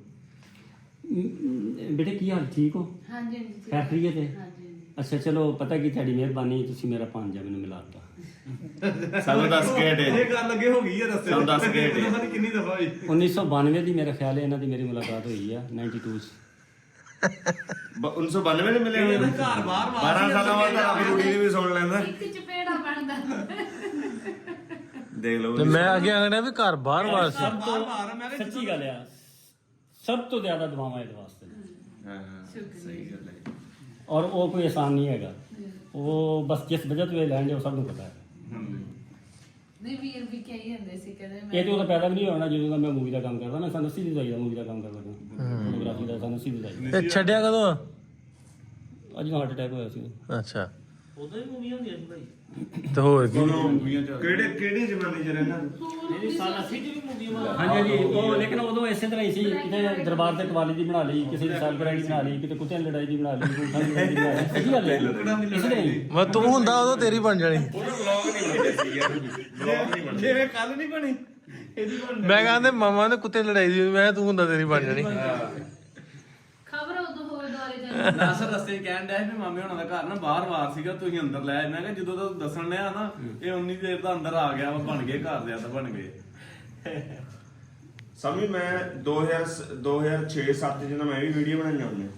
ਬੇਟੇ ਕੀ ਹਾਲ, ਠੀਕ ਹੋ? ਹਾਂਜੀ ਫੈਕਟਰੀ ਹੈ ਤੇ ਹਾਂਜੀ। ਅੱਛਾ, ਚਲੋ ਪਤਾ ਕੀ ਤੁਹਾਡੀ ਮਿਹਰਬਾਨੀ, ਤੁਸੀਂ ਮੇਰਾ ਭਾਂਜਾ ਮੈਨੂੰ ਮਿਲਾਤਾ। ਸਾਨੂੰ ਦੱਸ ਕੇ ਹਟੇ। ਇਹ ਗੱਲ ਲੱਗੇ ਹੋ ਗਈ ਹੈ ਰਸਤੇ। ਸਾਨੂੰ ਦੱਸ ਕੇ ਹਟੇ। ਕਿੰਨੀ ਦਫਾ ਹੋਈ? 1992 ਦੀ ਮੇਰਾ ਖਿਆਲ ਹੈ ਇਹਨਾਂ ਦੀ ਮੇਰੀ ਮੁਲਾਕਾਤ ਹੋਈ ਆ, 92 ਚ। 1992 ਦੇ ਮਿਲੇ ਹੋਏ ਨੇ। ਘਰ ਬਾਹਰ 12 ਸਾਲਾਂ ਬਾਅਦ ਤਾਂ ਆਪਣੀ ਕੁੜੀ ਦੀ ਵੀ ਸੁਣ ਲੈਂਦਾ। ਇੱਕ ਚਪੇੜਾ ਬਣਦਾ। ਦੇਖ ਲਓ। ਤੇ ਮੈਂ ਅੱਗੇ ਆਖਣਾ ਵੀ ਘਰ ਬਾਹਰ ਸੀ। ਸੱਚੀ ਗੱਲ ਆ, ਸਭ ਤੋਂ ਜ਼ਿਆਦਾ ਦੁਆਵਾਂ ਇਹਦੇ ਵਾਸਤੇ ਨੇ। ਹਾਂ, ਸਹੀ ਗੱਲ ਹੈ। ਔਰ ਉਹ ਕੋਈ ਆਸਾਨ ਨਹੀਂ ਹੈਗਾ, ਉਹ ਬਸ ਜਿਸ ਵਜ੍ਹਾ ਤੋਂ ਇਹ ਲੈਂਡ ਹੈ ਉਹ ਸਭ ਨੂੰ ਪਤਾ ਹੈ। ਨਹੀਂ ਵੀਰ ਵੀ ਕਹੀ ਜਾਂਦੇ ਸੀ, ਕਹਿੰਦੇ ਇਹ ਤੇ ਉਹਦਾ ਪੈਦਾ ਵੀ ਨਹੀਂ ਹੋਣਾ ਜਦੋਂ ਦਾ ਮੈਂ ਮੂਵੀ ਦਾ ਕੰਮ ਕਰਦਾ। ਮੈਂ ਸਾਨੂੰ ਸਿੱਧੀ ਜਾਈਦਾ ਮੂਵੀ ਦਾ ਕੰਮ ਕਰਦਾ, ਫੋਟੋਗ੍ਰਾਫੀ ਦਾ ਸਾਨੂੰ ਸਿੱਧੀ ਜਾਈਦਾ। ਇਹ ਛੱਡਿਆ ਕਦੋਂ? ਅੱਜ ਹਾਰਟ ਅਟੈਕ ਹੋਇਆ ਸੀ। ਅੱਛਾ, ਉਦੋਂ ਹੀ ਮੂਵੀਆਂ ਹੁੰਦੀਆਂ ਸੀ ਭਾਈ। ਤੇ ਹੋਰ ਕੀ? ਕਿਹੜੇ ਜ਼ਮਾਨੇ ਚ ਰਹਿਣਾ? ਇਹਦੀ ਸਾਲ 80 ਚ ਵੀ ਮੂਵੀਆਂ ਹਾਂਜੀ ਹਾਂਜੀ, ਉਹ ਲੇਕਿਨ ਉਦੋਂ ਇਸੇ ਤਰ੍ਹਾਂ ਹੀ ਸੀ। ਕਿਤੇ ਦਰਬਾਰ ਤੇ ਕਵਾਲੀ ਦੀ ਬਣਾ ਲਈ, ਕਿਸੇ ਦੀ ਸਾਲਗਿਰਾਹ ਦੀ ਬਣਾ ਲਈ, ਕਿਤੇ ਕੁੱਤਿਆਂ ਦੀ ਲੜਾਈ ਦੀ ਬਣਾ ਲਈ, ਊਠਾਂ ਦੀ ਲੜਾਈ ਦੀ ਬਣਾ ਲਈ। ਸਹੀ ਗੱਲ ਹੈ, ਇਸ ਤਰ੍ਹਾਂ ਹੀ। ਮੈਂ ਤੂੰ ਹੁੰਦਾ ਉਦੋਂ ਤੇਰੀ ਬਣ ਜਾਣੀ। ਵਲੌਗ ਨਹੀਂ ਬਣਦੇ ਸੀ ਯਾਰ, ਵਲੌਗ ਨਹੀਂ ਬਣਦੇ। ਜਿਵੇਂ ਕੱਲ ਨਹੀਂ ਬਣੀ ਮੈਂ ਕਹਿੰਦੇ ਮਾਮਾ ਨੇ ਕੁੱਤੇ ਲੜਾਈ ਦੀ, ਮੈਂ ਤੂੰ ਹੁੰਦਾ ਤੇਰੀ ਬਣ ਜਾਣੀ। ਖਬਰ ਉਦੋਂ ਹੋਵੇ ਦੁਆਰੇ ਜਾਂਦੀ। ਨਾਸਰ ਰਸਤੇ ਕਹਿਣ ਡਿਆ ਵੀ ਮਾਮੇ ਹੋਣਾ ਦਾ ਘਰ ਨਾ ਬਾਹਰ ਵਾਰ ਸੀਗਾ, ਤੁਸੀਂ ਅੰਦਰ ਲੈ। ਮੈਂ ਕਿਹਾ ਜਦੋਂ ਤੋਂ ਦੱਸਣ ਲਿਆ ਨਾ, ਇਹ ਉਨੀ ਦੇਰ ਦਾ ਅੰਦਰ ਆ ਗਿਆ ਵਾ, ਬਣ ਗਏ ਘਰ ਦੇ, ਤਾਂ ਬਣ ਗਏ। ਸਮਝ ਮੈਂ 2006-07 ਜਦੋਂ ਮੈਂ ਵੀ ਵੀਡੀਓ ਬਣਾਈਆਂ ਹੁੰਦੀਆਂ